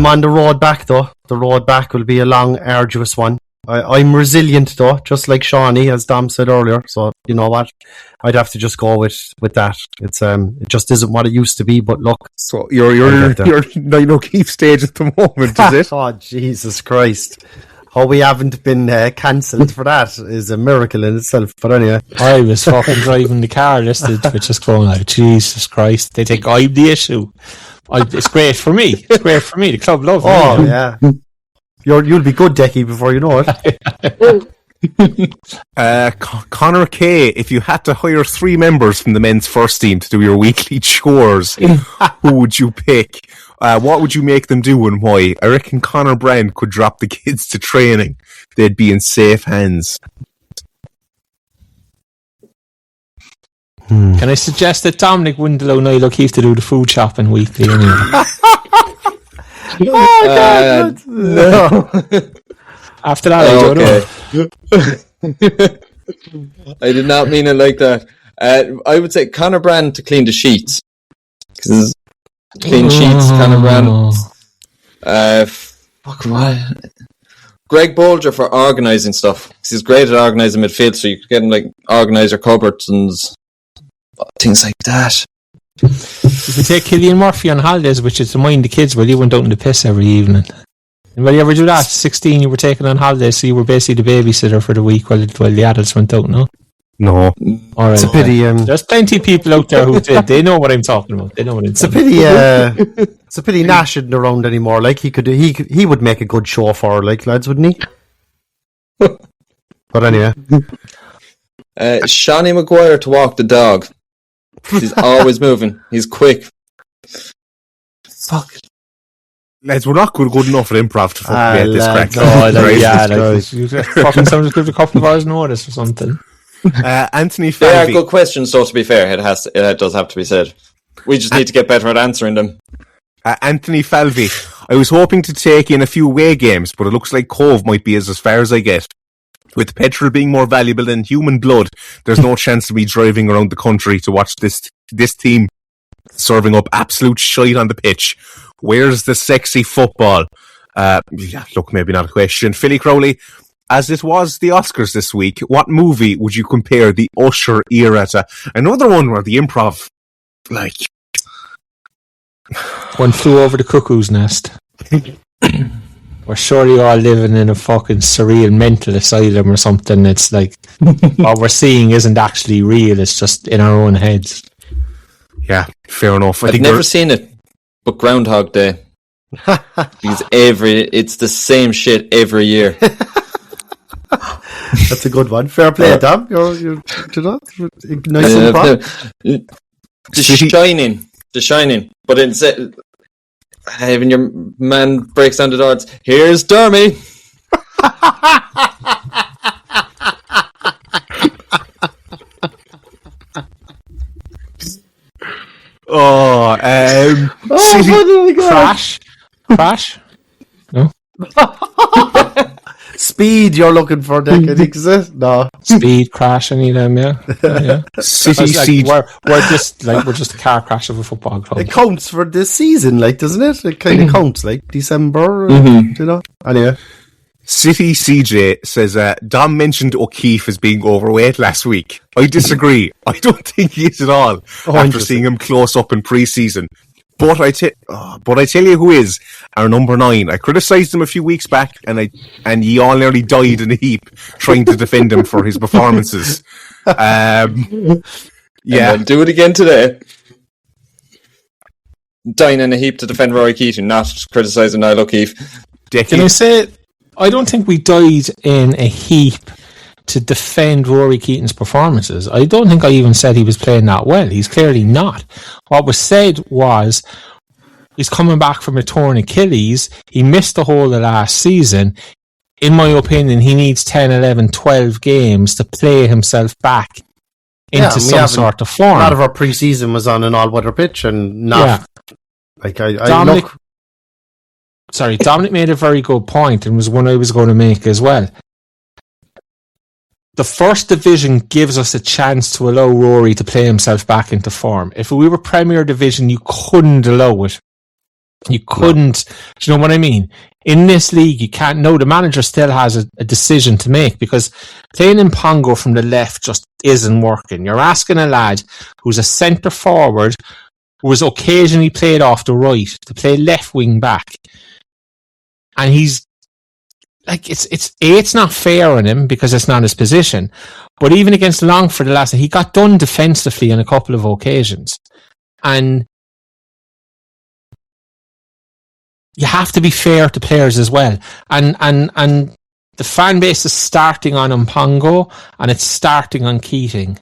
on the road back though. The road back will be a long, arduous one. I'm resilient though, just like Shawnee, as Dom said earlier. So you know what, I'd have to just go with that. It's it just isn't what it used to be. But look, So you're 9 O'Keefe stage at the moment, is it? oh Jesus Christ! How we haven't been cancelled for that is a miracle in itself. But anyway, I was fucking driving the car listed, which is going like, Jesus Christ, they think I'm the issue. It's great for me. It's great for me. The club love me. oh yeah, you'll be good, Decky, before you know it. Connor K, if you had to hire 3 members from the men's first team to do your weekly chores, who would you pick? What would you make them do and why? I reckon Connor Brand could drop the kids to training. They'd be in safe hands. Can I suggest that Dominic wouldn't allow Niall O'Keefe to do the food shopping weekly anyway? No. After that, I don't know. I did not mean it like that. I would say Conor Brand to clean the sheets. 'Cause clean sheets, Conor Brand. Greg Bolger for organising stuff. 'Cause he's great at organising midfield, so you could get him like organise your cupboards and things like that. If you take Killian Murphy on holidays, which is to mind the kids while you went out in the piss every evening. Anybody ever do that? 16, you were taken on holidays, so you were basically the babysitter for the week while the adults went out, no? No. All right. It's a pity. There's plenty of people out there who did. They know what I'm talking about. It's a pity. It's a pity Nash isn't around anymore. Like he would make a good show for like lads, wouldn't he? But anyway, Shawnee Maguire to walk the dog. He's always moving. He's quick. Fuck. Lads, we're not good enough for improv to fucking get this crack. Fucking someone just give a couple of hours notice or something. Anthony They are Falvey. good questions, though, to be fair. It does have to be said. We just need to get better at answering them. Anthony Falvey. I was hoping to take in a few away games, but it looks like Cove might be as far as I get. With petrol being more valuable than human blood, there's no chance of me driving around the country to watch this team serving up absolute shite on the pitch. Where's the sexy football? Look, maybe not a question. Philly Crowley, as it was the Oscars this week, what movie would you compare the Usher era to? Another one where the improv, like... One Flew Over the Cuckoo's Nest. We're surely all living in a fucking surreal mental asylum or something. It's like what we're seeing isn't actually real. It's just in our own heads. Yeah, fair enough. I've never seen it, but Groundhog Day. Because it's the same shit every year. that's a good one. Fair play, Dom. You're nice and proud. The Shining. But instead, when your man breaks down the door, it's, here's Dermy. City Crash? No? Speed, you're looking for, Dick, I think, is it? No. Speed, Crash, any of them, yeah. City Like, Siege. we're just a car crash of a football club. It counts for this season, like, doesn't it? It kind of counts, like, December, you know? Anyway. City CJ says, Dom mentioned O'Keefe as being overweight last week. I disagree. I don't think he is at all, after seeing him close up in pre-season. But I tell you who is our number 9. I criticised him a few weeks back, and he all nearly died in a heap trying to defend him for his performances. Yeah, And do it again today. Dying in a heap to defend Rory Keating, not criticising Niall O'Keefe. Can I say, I don't think we died in a heap to defend Rory Keating's performances. I don't think I even said he was playing that well. He's clearly not. What was said was he's coming back from a torn Achilles. He missed the whole of last season. In my opinion, he needs 10, 11, 12 games to play himself back into some sort of form. A lot of our pre-season was on an all-weather pitch, and not Dominic made a very good point, and was one I was going to make as well. The first division gives us a chance to allow Rory to play himself back into form. If we were Premier Division, you couldn't allow it. You couldn't. Do you know what I mean? In this league, you can't. No, the manager still has a decision to make, because playing in Pongo from the left just isn't working. You're asking a lad who's a centre forward, who was occasionally played off the right, to play left wing back, and he's like, it's not fair on him because it's not his position. But even against Longford the last night, he got done defensively on a couple of occasions, and you have to be fair to players as well. And the fan base is starting on Mpango, and it's starting on Keating.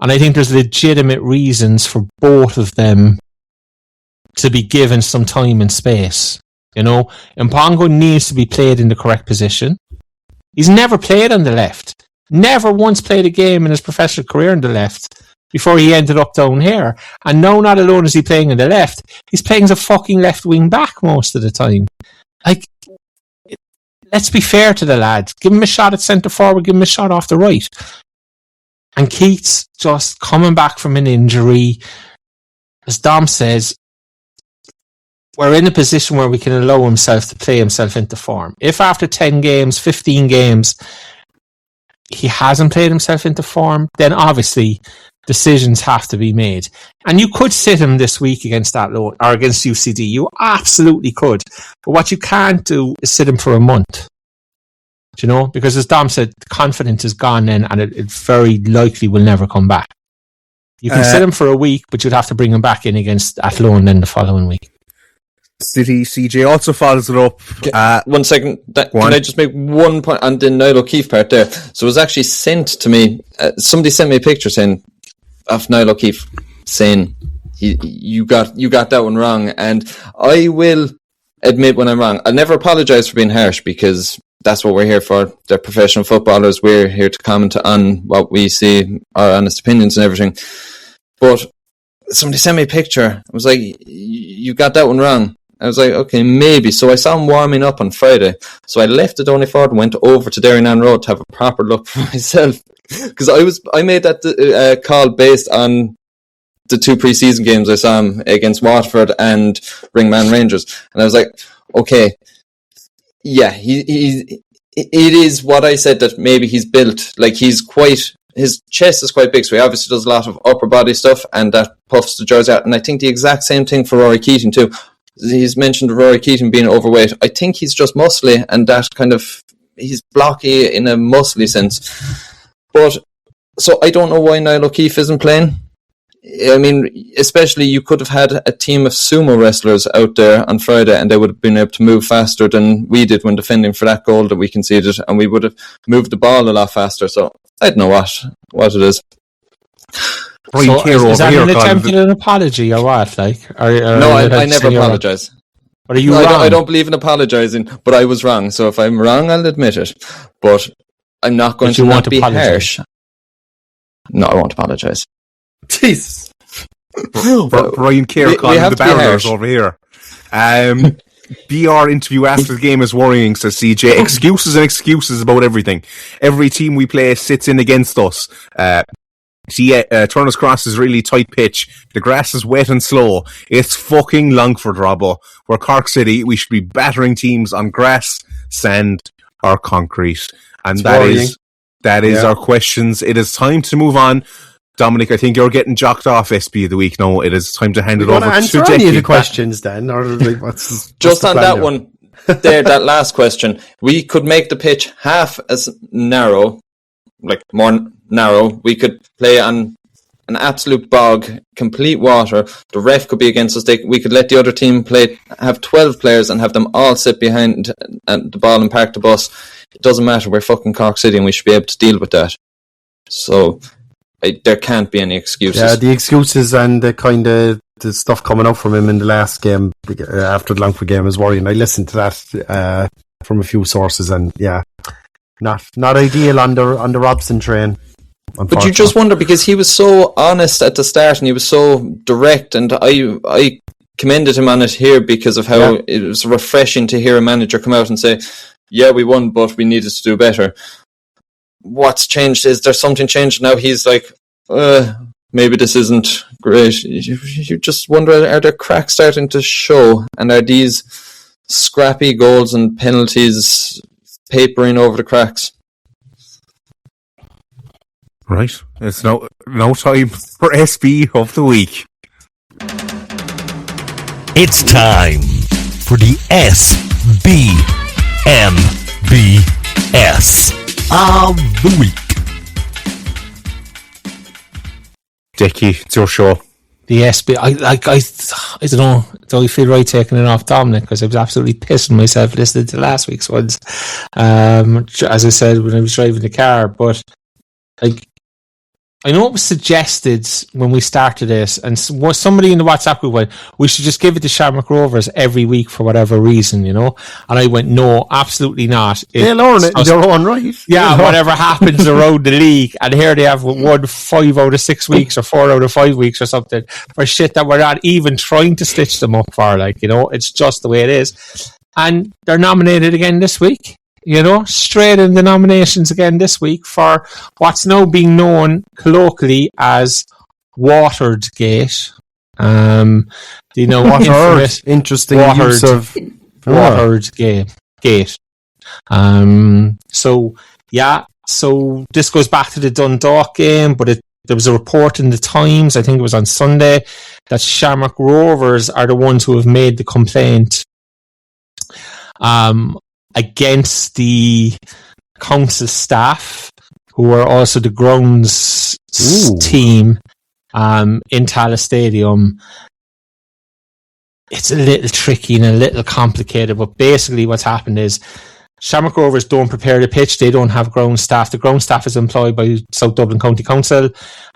And I think there's legitimate reasons for both of them to be given some time and space. You know, Mpango needs to be played in the correct position. He's never played on the left. Never once played a game in his professional career on the left before he ended up down here. And no, not alone is he playing on the left, he's playing as a fucking left wing back most of the time. Like, let's be fair to the lad. Give him a shot at centre forward, give him a shot off the right. And Keats just coming back from an injury. As Dom says, we're in a position where we can allow himself to play himself into form. If after 10 games, 15 games, he hasn't played himself into form, then obviously decisions have to be made. And you could sit him this week against that load, or against UCD. You absolutely could. But what you can't do is sit him for a month. Do you know? Because as Dom said, confidence is gone then, and it very likely will never come back. You can sit him for a week, but you'd have to bring him back in against Athlone then the following week. City CJ also follows it up. 1 second. Can I just make one point on the Niall O'Keefe part there? So it was actually sent to me. Somebody sent me a picture saying of Niall O'Keefe, saying you got that one wrong, and I will admit when I'm wrong. I'll never apologise for being harsh, because that's what we're here for. They're professional footballers. We're here to comment on what we see, our honest opinions and everything. But somebody sent me a picture. I was like, you got that one wrong. I was like, okay, maybe. So I saw him warming up on Friday. So I left at Unofficial and went over to Derrynane Road to have a proper look for myself. Because I made that call based on the 2 pre-season games I saw him against Watford and Ringman Rangers. And I was like, okay, yeah, it is what I said, that maybe he's built, like his chest is quite big, so he obviously does a lot of upper body stuff, and that puffs the jersey out. And I think the exact same thing for Rory Keating too. He's mentioned Rory Keating being overweight. I think he's just muscly, and that kind of, he's blocky in a muscly sense. But, so I don't know why Niall O'Keefe isn't playing. I mean, especially you could have had a team of sumo wrestlers out there on Friday, and they would have been able to move faster than we did when defending for that goal that we conceded, and we would have moved the ball a lot faster. So I don't know what it is. So is that an attempt at an apology or what? Like, no, I never apologise. But are you wrong? I don't believe in apologising, but I was wrong. So if I'm wrong, I'll admit it. But I'm not going to not be harsh. No, I won't apologise. Jesus. Brian Kerr calling the barrelers over here. BR interview after the game is worrying, says CJ. Excuses and excuses about everything. Every team we play sits in against us. Turner's Cross is really tight pitch. The grass is wet and slow. It's fucking Longford, Robbo. We're Cork City. We should be battering teams on grass, sand, or concrete. And that is our questions. It is time to move on. Dominic, I think you're getting jocked off SB of the week. No, it is time to hand it over to answer any of the questions then, or like, what's just on that one there, that last question. We could make the pitch half as narrow, like more narrow. We could play on an absolute bog, complete water. The ref could be against us. We could let the other team have 12 players and have them all sit behind the ball and park the bus. It doesn't matter. We're fucking Cork City, and we should be able to deal with that. So there can't be any excuses. Yeah, the excuses and the kind of the stuff coming out from him in the last game after the Longford game is worrying. I listened to that from a few sources, and yeah, not ideal on the Robson train. But you just wonder, because he was so honest at the start and he was so direct, and I commended him on it here because of how it was refreshing to hear a manager come out and say, yeah, we won, but we needed to do better. What's changed? Is there something changed now? He's like, maybe this isn't great. You just wonder, are there cracks starting to show? And are these scrappy goals and penalties papering over the cracks? Right. It's no time for SB of the week. It's time for the SBMBS of the week. Dickie, it's your show. The SB, I don't know. Do I feel right taking it off Dominic? Because I was absolutely pissing myself listening to last week's ones. As I said when I was driving the car, but I know it was suggested when we started this, and somebody in the WhatsApp group went, we should just give it to Shamrock Rovers every week for whatever reason, And I went, no, absolutely not. They'll earn it in their own right. Yeah, whatever happens around the league. And here they have won 5 out of 6 weeks or 4 out of 5 weeks or something for shit that we're not even trying to stitch them up for. It's just the way it is. And they're nominated again this week. Straight in the nominations again this week for what's now being known colloquially as Wateredgate. Infamous interesting use of Wateredgate. So this goes back to the Dundalk game, but there was a report in the Times, I think it was on Sunday, that Shamrock Rovers are the ones who have made the complaint against the council staff, who are also the grounds team in Tallaght Stadium. It's a little tricky and a little complicated, but basically what's happened is Shamrock Rovers don't prepare the pitch. They don't have ground staff. The ground staff is employed by South Dublin County Council,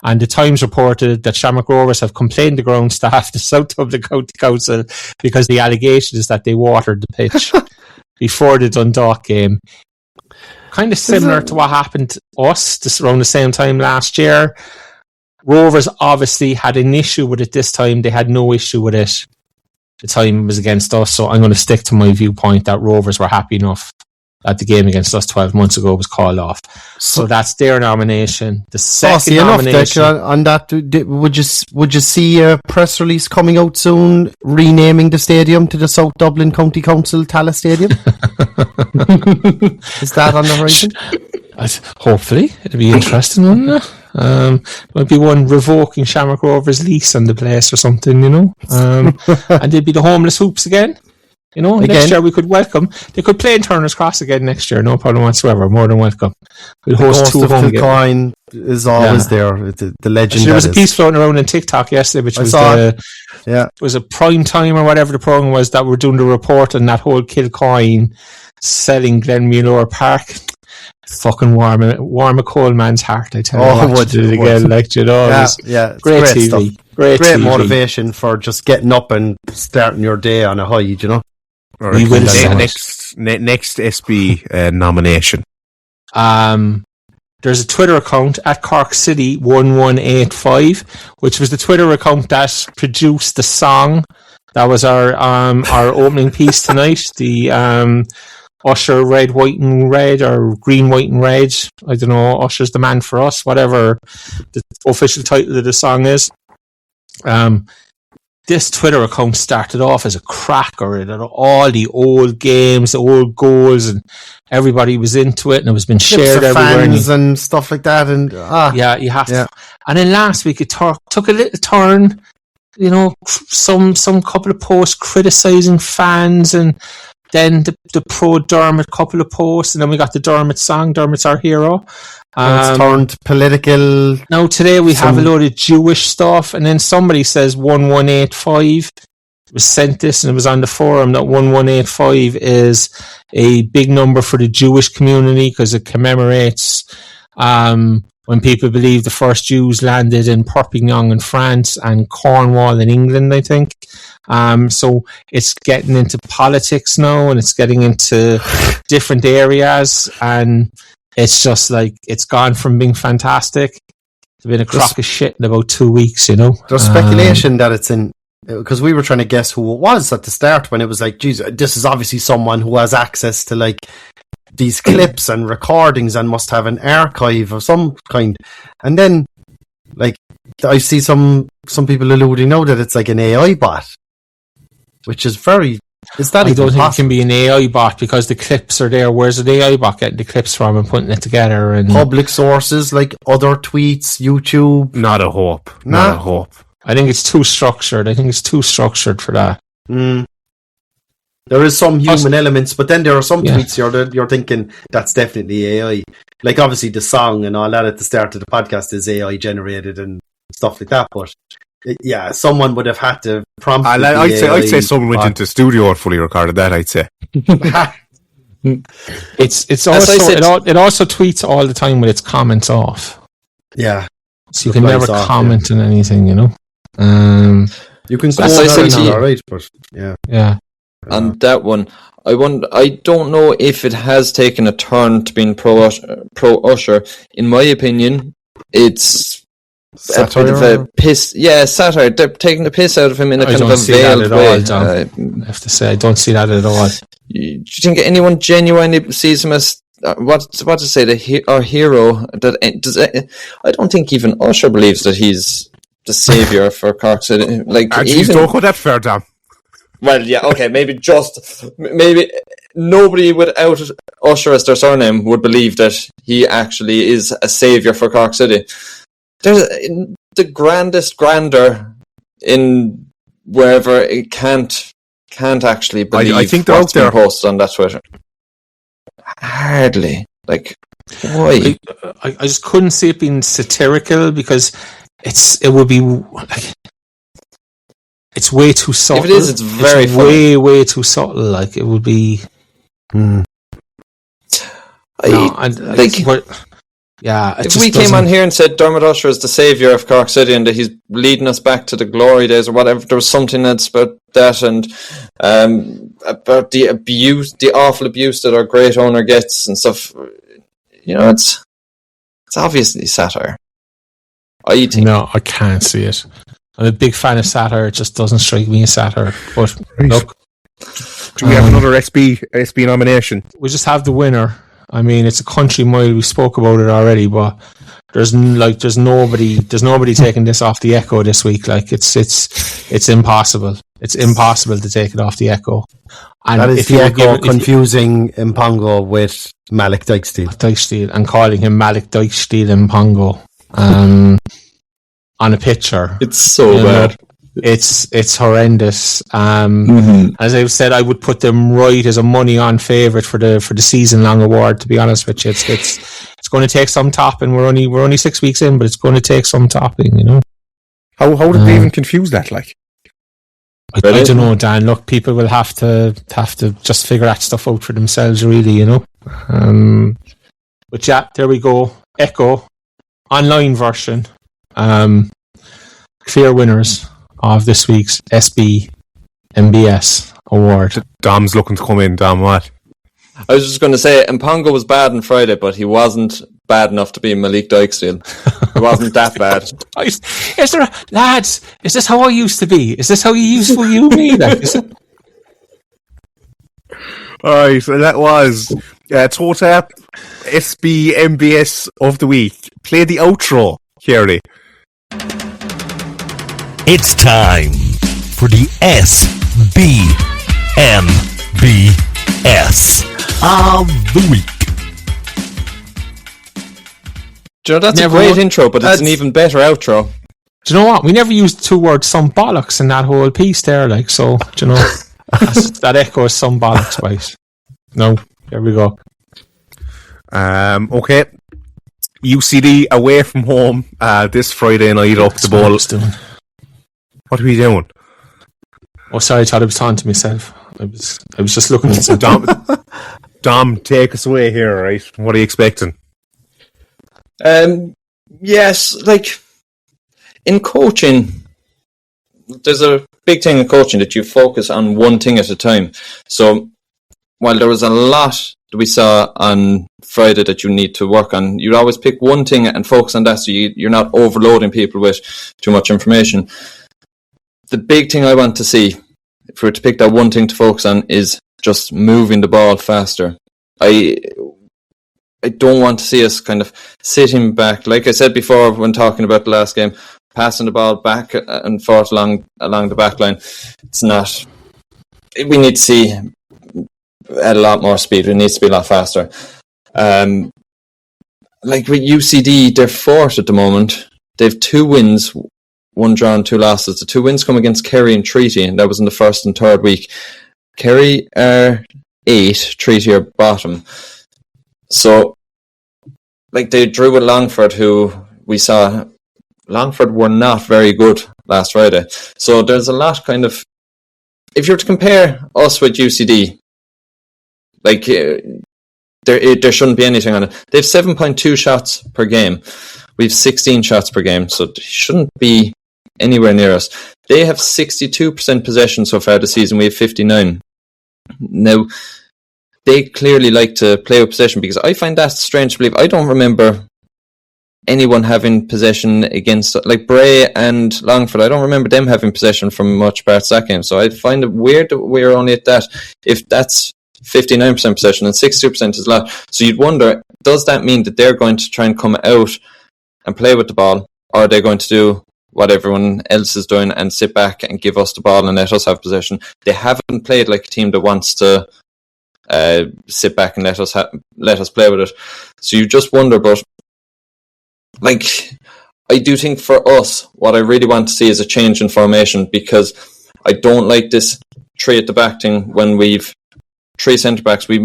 and the Times reported that Shamrock Rovers have complained to ground staff, the South Dublin County Council, because the allegation is that they watered the pitch before the Dundalk game. Kind of similar to what happened to us just around the same time last year. Rovers obviously had an issue with it this time. They had no issue with it the time it was against us, so I'm going to stick to my viewpoint that Rovers were happy enough that the game against us 12 months ago was called off. So that's their nomination. The second nomination... on that, would you see a press release coming out soon renaming the stadium to the South Dublin County Council Tallaght Stadium? Is that on the horizon? Hopefully. It'll be interesting, wouldn't it? Might be one revoking Shamrock Rovers' lease on the place or something, and they'd be the homeless hoops again. Next year we could welcome. They could play in Turner's Cross again next year, no problem whatsoever. More than welcome. We'll host 2 home games. Coin is always there. The legend. There was a piece floating around on TikTok yesterday, which was was a prime time or whatever the program was that were doing the report on that whole Kilcoyne selling Glenmuir Park. Fucking warm a cold man's heart. I tell you, watch it again, great TV, stuff. Great TV. Motivation for just getting up and starting your day on a high, We will next SB nomination. There's a Twitter account at Cork City 1185, which was the Twitter account that produced the song. That was our opening piece tonight. The Usher Red, White and Red, or Green, White and Red. I don't know, Usher's the man for us, whatever the official title of the song is. This Twitter account started off as a cracker. It had all the old games, the old goals, and everybody was into it, and it was been shared everywhere. Fans and stuff like that. And you have to. And then last week it took a little turn. Some couple of posts criticising fans, and then the pro Dermot couple of posts, and then we got the Dermot song, Dermot's Our Hero. It's turned political. Now today we have a load of Jewish stuff, and then somebody says 1185. It was sent this, and it was on the forum that 1185 is a big number for the Jewish community because it commemorates when people believe the first Jews landed in Perpignan in France and Cornwall in England, I think. So it's getting into politics now, and it's getting into different areas, and it's just like it's gone from being fantastic to being a crock of shit in about 2 weeks. You know, there's speculation that it's in, because we were trying to guess who it was at the start when it was like, geez, this is obviously someone who has access to like these clips and recordings and must have an archive of some kind. And then like I see some people alluding now that it's like an AI bot, which is very... Is that I even don't think possible? it can be an AI bot because the clips are there. Where's an AI bot getting the clips from and putting it together? And Public sources like other tweets, YouTube. Not a hope. Not a hope. I think it's too structured. I think it's too structured for that. There is some human elements, but then there are some tweets you're thinking that's definitely AI. Like obviously the song and all that at the start of the podcast is AI generated and stuff like that. But yeah, someone would have had to prompt. I'd say someone went into the studio and fully recorded that. I'd say. It's also it also tweets all the time with its comments off. Yeah, so you can never comment on anything. You know. You can as I said to you, right, but yeah. On that one, I don't know if it has taken a turn to being pro Usher. In my opinion, it's satire. A bit of a piss. Yeah, satire. They're taking the piss out of him in a kind of a veiled way. I have to say, I don't see that at all. Do you think anyone genuinely sees him as what to say our hero? I don't think even Usher believes that he's the savior for Cork City. Like, don't go that far, Dan. Well, yeah, okay, maybe nobody without Usher as their surname would believe that he actually is a saviour for Cork City. There's the grandest grander in wherever it can't actually believe I think they're what's out there. been posted on that Twitter. Hardly. Like, why? I just couldn't see it being satirical because it would be like... It's way too subtle. If it is, it's very funny. way too subtle. Like it would be. If we came on here and said Dermot Usher is the saviour of Cork City and that he's leading us back to the glory days or whatever, there was something that's about that and about the abuse, the awful abuse that our great owner gets and stuff. You know, it's obviously satire. I think. No, I can't see it. I'm a big fan of satire. It just doesn't strike me as satire. But look, do we have another SB nomination? We just have the winner. I mean, it's a country mile. We spoke about it already, but there's nobody taking this off the Echo this week. Like it's impossible. It's impossible to take it off the Echo. And that is the Echo confusing Mpongo with Malik Dykesteele and calling him Malik Dykesteele Mpongo. On a picture, it's so bad. It's horrendous. As I've said, I would put them right as a money on favourite for the season long award. To be honest with you, it's going to take some topping. We're only 6 weeks in, but it's going to take some topping. You know. How did they even confuse that? Like, I don't know, Dan. Look, people will have to just figure that stuff out for themselves. Really, you know. But yeah, there we go. Echo online version. Clear winners of this week's SBMBS award. Dom's looking to come in. Dom, what? I was just going to say, Mpongo was bad on Friday, but he wasn't bad enough to be Malik Dykesteele. He wasn't that bad. Is there, lads? Is this how I used to be? Is this how you used to you me? Like, is it? Alright, so that was Totap SBMBS of the week. Play the outro, Kerry. It's time for the SBMBS of the week. Do you know, that's a great intro, but it's an even better outro. Do you know what? We never used the 2 words some bollocks in that whole piece there, like, so, do you know, that echoes some bollocks, right? No, there we go. Okay. UCD away from home this Friday night up the ball. What are we doing? Oh, sorry, I thought I was talking to myself. I was just looking at something. Dom, take us away here, right? What are you expecting? Yes, like in coaching, there's a big thing in coaching that you focus on one thing at a time. So while there was a lot we saw on Friday that you need to work on. You'd always pick one thing and focus on that, so you're not overloading people with too much information. The big thing I want to see, if we were to pick that one thing to focus on, is just moving the ball faster. I don't want to see us kind of sitting back, like I said before when talking about the last game, passing the ball back and forth along the back line. It's not. We need to see at a lot more speed. It needs to be a lot faster. Like with UCD, they're fourth at the moment. They've 2 wins, 1 draw and 2 losses. The 2 wins come against Kerry and Treaty, and that was in the first and third week. Kerry are 8, Treaty are bottom. So, like, they drew with Longford, who we saw. Longford were not very good last Friday. So there's a lot kind of... If you were to compare us with UCD, like, there shouldn't be anything on it. They have 7.2 shots per game. We have 16 shots per game, so they shouldn't be anywhere near us. They have 62% possession so far this season. We have 59. Now, they clearly like to play with possession, because I find that strange to believe. I don't remember anyone having possession against, like, Bray and Longford. I don't remember them having possession from much parts of that game. So I find it weird that we're only at that. If that's 59% possession and 62% is a lot. So you'd wonder, does that mean that they're going to try and come out and play with the ball, or are they going to do what everyone else is doing and sit back and give us the ball and let us have possession? They haven't played like a team that wants to sit back and let us play with it. So you just wonder, but like, I do think for us, what I really want to see is a change in formation, because I don't like this 3 at the back thing when we've 3 centre backs. We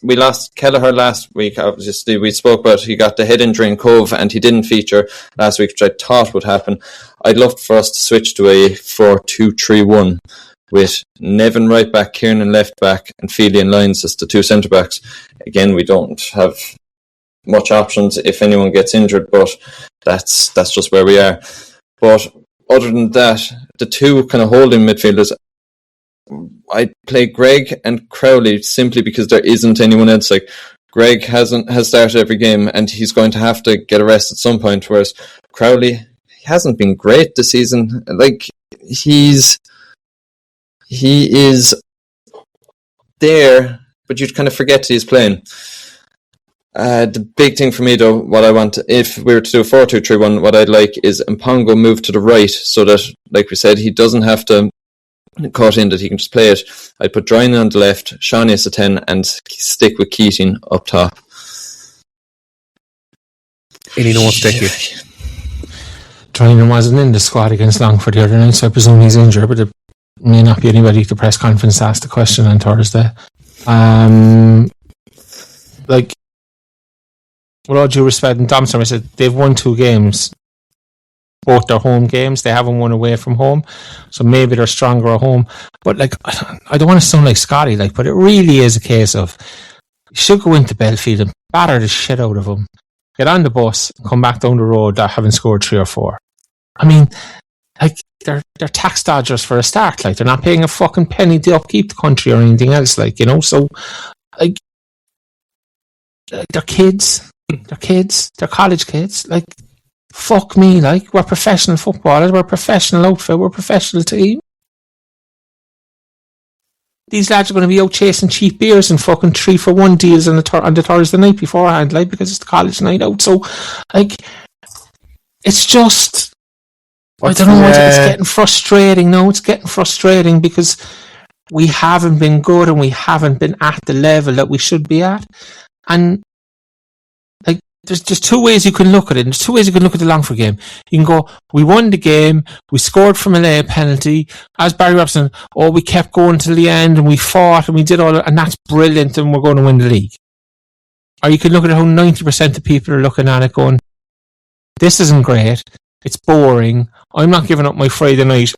lost Kelleher last week. Obviously, we spoke about he got the head injury in Cove and he didn't feature last week, which I thought would happen. I'd love for us to switch to a 4-2-3-1 with Nevin right back, Kieran left back, and Feely and Lyons as the 2 centre backs. Again, we don't have much options if anyone gets injured, but that's just where we are. But other than that, the 2 kind of holding midfielders, I play Greg and Crowley simply because there isn't anyone else. Like, Greg has started every game and he's going to have to get a rest at some point, whereas Crowley hasn't been great this season. Like, he is there, but you'd kind of forget that he's playing. The big thing for me, though, what I want, if we were to do a 4-2-3-1, what I'd like is Mpongo move to the right, so that, like we said, he doesn't have to cut in, that he can just play it. I'd put Drynan on the left, Shawnee as a 10, and stick with Keating up top. Any no sticky. Drynan wasn't in the squad against Longford the other night, so I presume he's injured, but there may not be anybody at the press conference to ask the question on Thursday. Like, with all due respect, and Thompson, I said they've won 2 games, both their home games. They haven't won away from home, so maybe they're stronger at home. But like, I don't want to sound like Scotty, like, but it really is a case of you should go into Belfield and batter the shit out of them, get on the bus, and come back down the road that having scored 3 or 4. I mean, like, they're tax dodgers for a start. Like, they're not paying a fucking penny to upkeep the country or anything else. Like, you know, so like they're kids. They're college kids. Like, fuck me, like, we're professional footballers, we're a professional outfit, we're a professional team. These lads are going to be out chasing cheap beers and fucking 3-for-1 deals on the Thursday night beforehand, like, because it's the college night out. So, like, it's just, I don't know, it's getting frustrating. No, it's getting frustrating because we haven't been good and we haven't been at the level that we should be at. And There's 2 ways you can look at it. There's 2 ways you can look at the Longford game. You can go, we won the game, we scored from a late penalty, as Barry Robson, we kept going till the end and we fought and we did all that, and that's brilliant and we're going to win the league. Or you can look at how 90% of people are looking at it going, this isn't great, it's boring, I'm not giving up my Friday night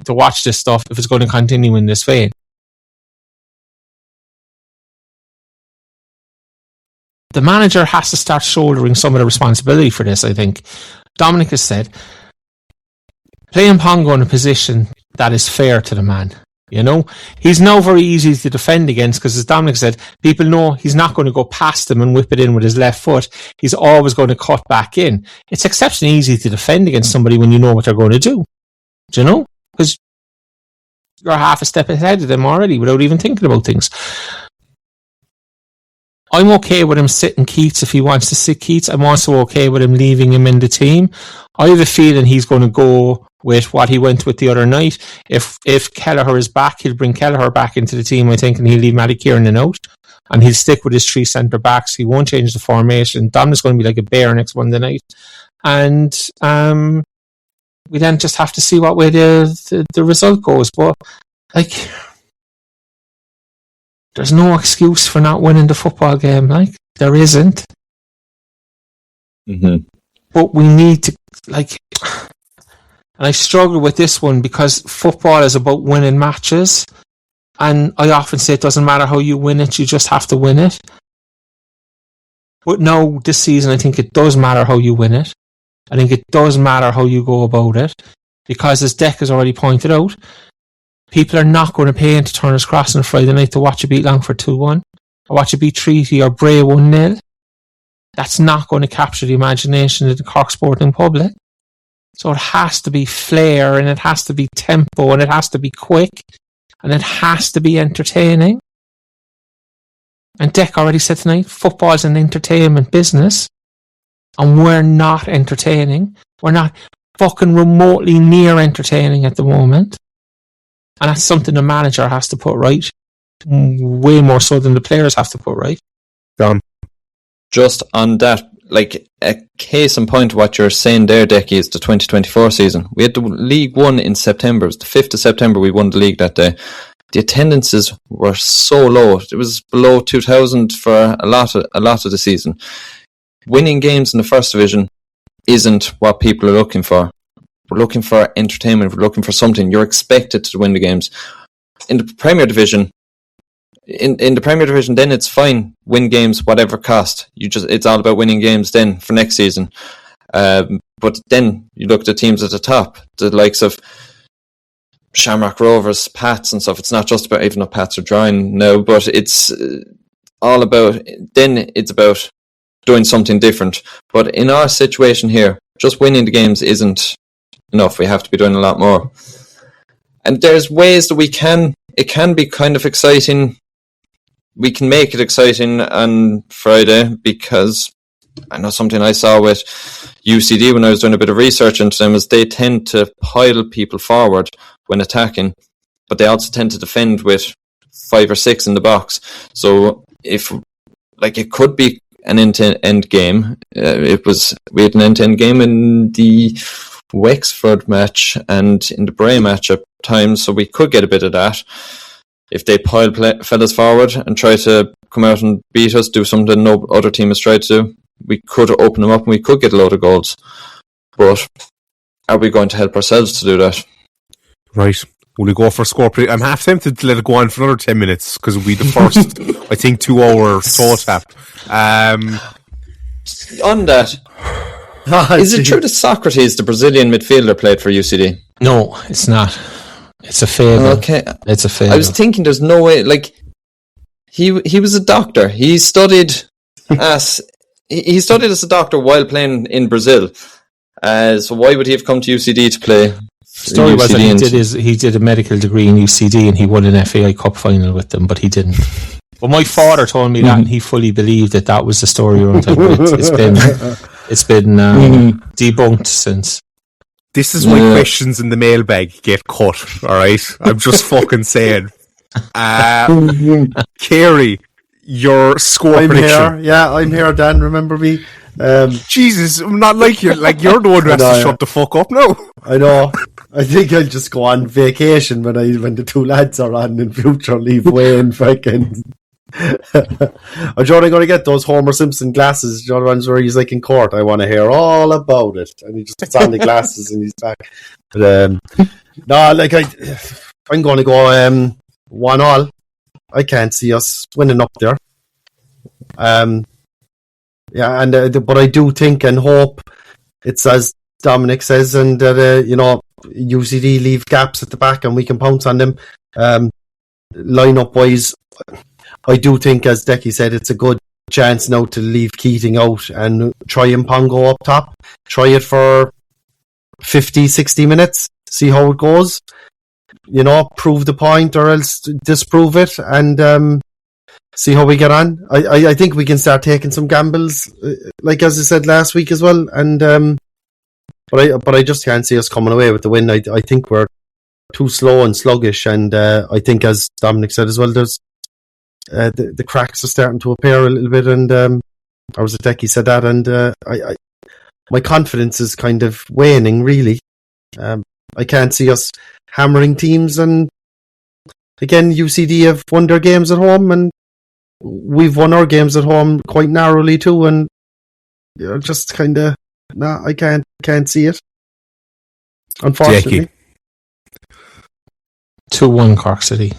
to watch this stuff if it's going to continue in this vein. The manager has to start shouldering some of the responsibility for this, I think. Dominic has said, play Mpongo in a position that is fair to the man. You know, he's now very easy to defend against because, as Dominic said, people know he's not going to go past them and whip it in with his left foot. He's always going to cut back in. It's exceptionally easy to defend against somebody when you know what they're going to do. Do you know? Because you're half a step ahead of them already without even thinking about things. I'm okay with him sitting Keats if he wants to sit Keats. I'm also okay with him leaving him in the team. I have a feeling he's going to go with what he went with the other night. If Kelleher is back, he'll bring Kelleher back into the team, I think, and he'll leave Matty Kieran out. And he'll stick with his 3 centre-backs. He won't change the formation. Dominic going to be like a bear next Monday night. And we then just have to see what way the result goes. But, like, there's no excuse for not winning the football game. Like, there isn't. Mm-hmm. But we need to, like... And I struggle with this one because football is about winning matches. And I often say it doesn't matter how you win it, you just have to win it. But no, this season I think it does matter how you win it. I think it does matter how you go about it. Because as Deck has already pointed out, people are not going to pay into Turner's Cross on a Friday night to watch you beat Longford 2-1. Or watch you beat Treaty or Bray 1-0. That's not going to capture the imagination of the Cork sporting public. So it has to be flair, and it has to be tempo, and it has to be quick, and it has to be entertaining. And Deck already said tonight, football's an entertainment business, and we're not entertaining. We're not fucking remotely near entertaining at the moment. And that's something the manager has to put right, way more so than the players have to put right. Done. Just on that, like a case in point, what you're saying there, Decky, is the 2024 season. We had the League 1 in September. It was the 5th of September we won the league that day. The attendances were so low. It was below 2,000 for a lot of the season. Winning games in the first division isn't what people are looking for. We're looking for entertainment. We're looking for something. You're expected to win the games. In the Premier Division, in the Premier Division, then it's fine. Win games, whatever cost. It's all about winning games then for next season. But then you look at the teams at the top, the likes of Shamrock Rovers, Pats and stuff. It's not just about, even though Pats are drawing now, but it's all about, then it's about doing something different. But in our situation here, just winning the games isn't enough. We have to be doing a lot more. And there's ways that it can be kind of exciting. We can make it exciting on Friday, because I know something I saw with UCD when I was doing a bit of research into them is they tend to pile people forward when attacking, but they also tend to defend with 5 or 6 in the box. So if, like, it could be an end-to-end game. We had an end-to-end game in the Wexford match and in the Bray match at times, so we could get a bit of that. If they pile fellas forward and try to come out and beat us, do something no other team has tried to do, we could open them up and we could get a load of goals. But are we going to help ourselves to do that? Right. Will we go for a score? I'm half tempted to let it go on for another 10 minutes because it'll be the first, I think, 2 hour throw tap. On that, is it true that Socrates, the Brazilian midfielder, played for UCD? No, it's not. It's a fable. Okay. It's a fable. I was thinking there's no way, like, he was a doctor. He studied as a doctor while playing in Brazil. So why would he have come to UCD to play? The story was that he did a medical degree in UCD and he won an FAI Cup final with them, but he didn't. But my father told me that, and he fully believed that was the story around him. It's been debunked since. This is why questions in the mailbag get cut, alright? I'm just fucking saying. Kerry, your score prediction. Here. Yeah, I'm here, Dan, remember me? Jesus, I'm not like you're the one who has to shut the fuck up now. I know. I think I'll just go on vacation when the 2 lads are on in future, leave Wayne fucking... I'm going to get those Homer Simpson glasses, the ones where he's like in court. I want to hear all about it, and he just puts on the glasses and he's back. But no, like I'm going to go 1-1. I can't see us winning up there. Yeah, and but I do think and hope it's as Dominic says, and that UCD leave gaps at the back and we can pounce on them. Line-up wise, I do think, as Decky said, it's a good chance now to leave Keating out and try and Pongo up top. Try it for 50, 60 minutes, see how it goes. Prove the point or else disprove it, and see how we get on. I think we can start taking some gambles, like as I said last week as well. And but I just can't see us coming away with the win. I think we're too slow and sluggish, and I think, as Dominic said as well, there's the cracks are starting to appear a little bit, and or was it Decky said that, and my confidence is kind of waning, really. I can't see us hammering teams, and again, UCD have won their games at home, and we've won our games at home quite narrowly too, and just kind of, I can't see it, unfortunately. 2-1 Cork City.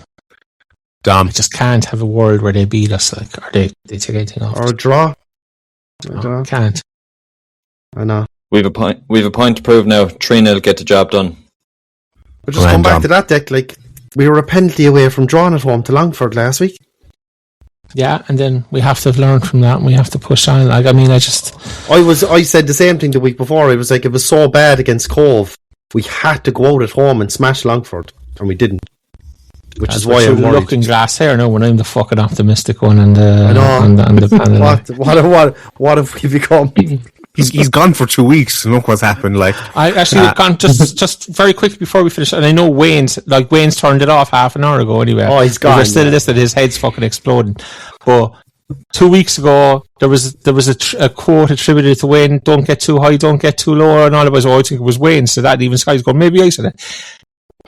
Dom. I just can't have a world where they beat us, or they take anything off. Or a draw. No, can't. I know. We've a point to prove now. 3-0 get the job done. But just come back to that, Dick. Like, we were a penalty away from drawing at home to Longford last week. Yeah, and then we have to learn from that, and we have to push on. Like, I mean, I said the same thing the week before. I was like, it was so bad against Cove, we had to go out at home and smash Longford, and we didn't. Which is why I'm worried. Looking glass here now when I'm the fucking optimistic one, and the panel. What have we become? He's gone for 2 weeks, and look what's happened. Like, I actually gone just very quick before we finish, and I know Wayne's turned it off half an hour ago anyway. Oh, he's gone. We're still listed. His head's fucking exploding. But 2 weeks ago, there was a quote attributed to Wayne: "Don't get too high, don't get too low," and all it was. I think it was Wayne said that. Even Sky's going, maybe I said it.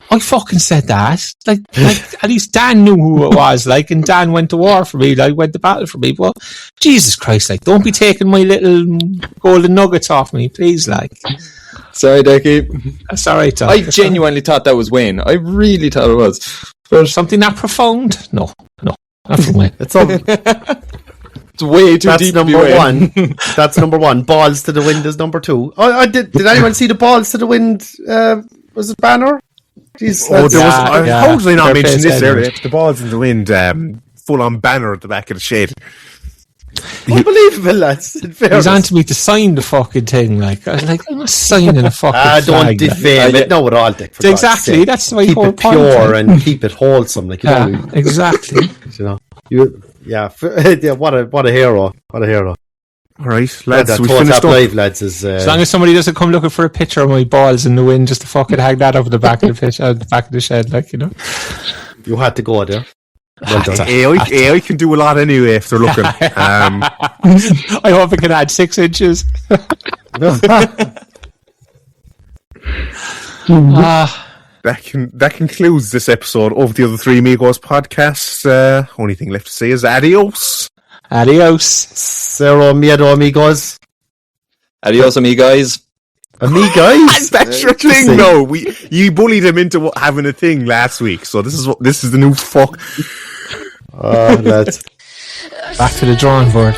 I fucking said that. Like at least Dan knew who it was, and Dan went to war for me, went to battle for me. But Jesus Christ, don't be taking my little golden nuggets off me, please, Sorry, Decky. That's alright, Tom. I genuinely thought that was Wayne. I really thought it was. But something that profound? No, not from Wayne. It's way too deep. Number one. That's number one. Balls to the wind is number two. Did anyone see the balls to the wind? Was it banner? Jeez, how did I not mention this earlier? The balls in the wind, full on banner at the back of the shed. Unbelievable, lads. He's on to me to sign the fucking thing. I was like, I'm not signing a fucking flag. Don't defame it. No, we're all Dick. Exactly. That's my whole point. Keep it pure and keep it wholesome. Exactly. What a hero. What a hero. All right, lads, we finished up live, lads. As long as somebody doesn't come looking for a picture of my balls in the wind, just to fucking hang that over the back of the pitch, the back of the shed, You had to go there. Well done. AI can do a lot anyway if they're looking. I hope it can add 6 inches. That concludes this episode of the Other Three Amigos podcast. Only thing left to say is adios. Adios. Cero miedo, amigos. Adios, amigos. Amigos? That's your thing, no. You bullied him into having a thing last week, so this is the new fuck. Lads. Back to the drawing board.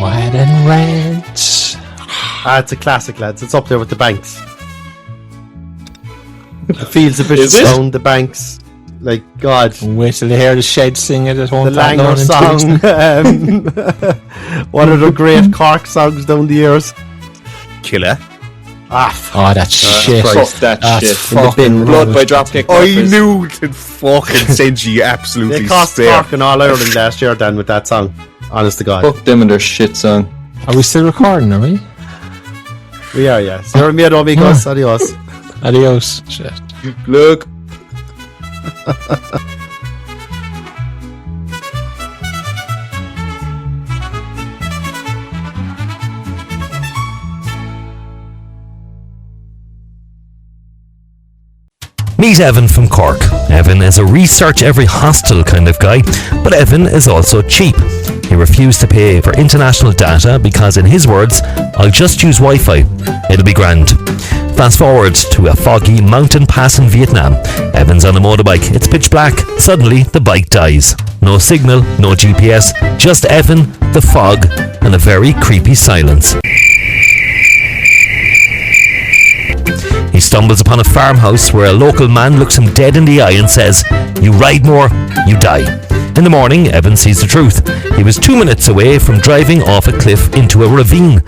White and red. It's a classic, lads. It's up there with the Banks. The fields of Bishop Stone, the Banks. God. Wait till they hear the Shed sing it at home. The Langer song. One of the great Cork songs down the years. Killer. That's shit. Fuck that shit. Fucking Blood by Dropkick. I knew to fucking send you absolutely. They cost Cork and All Ireland last year, Dan, with that song. Honest to God. Fuck them and their shit song. Are we still recording, are we? We are, yeah. Cero miedo, amigos. Adios. Adios. Shit. Look. Meet Evan from Cork. Evan is a research every hostel kind of guy, but Evan is also cheap. He refused to pay for international data because, in his words, "I'll just use Wi-Fi. It'll be grand." Fast forward to a foggy mountain pass in Vietnam. Evan's on a motorbike. It's pitch black. Suddenly, the bike dies. No signal, no GPS, just Evan, the fog, and a very creepy silence. He stumbles upon a farmhouse where a local man looks him dead in the eye and says, "You ride more, you die." In the morning, Evan sees the truth. He was 2 minutes away from driving off a cliff into a ravine.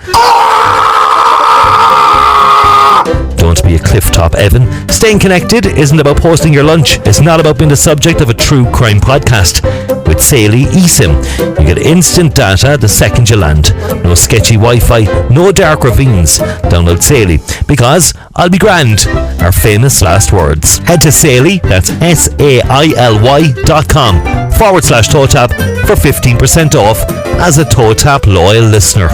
Don't be a cliff top, Evan. Staying connected isn't about posting your lunch. It's not about being the subject of a true crime podcast. With Saily eSIM, you get instant data the second you land. No sketchy Wi-Fi, no dark ravines. Download Saily, because I'll be grand. Our famous last words. Head to Saily, that's SAILY.com/ToeTap for 15% off as a ToeTap loyal listener.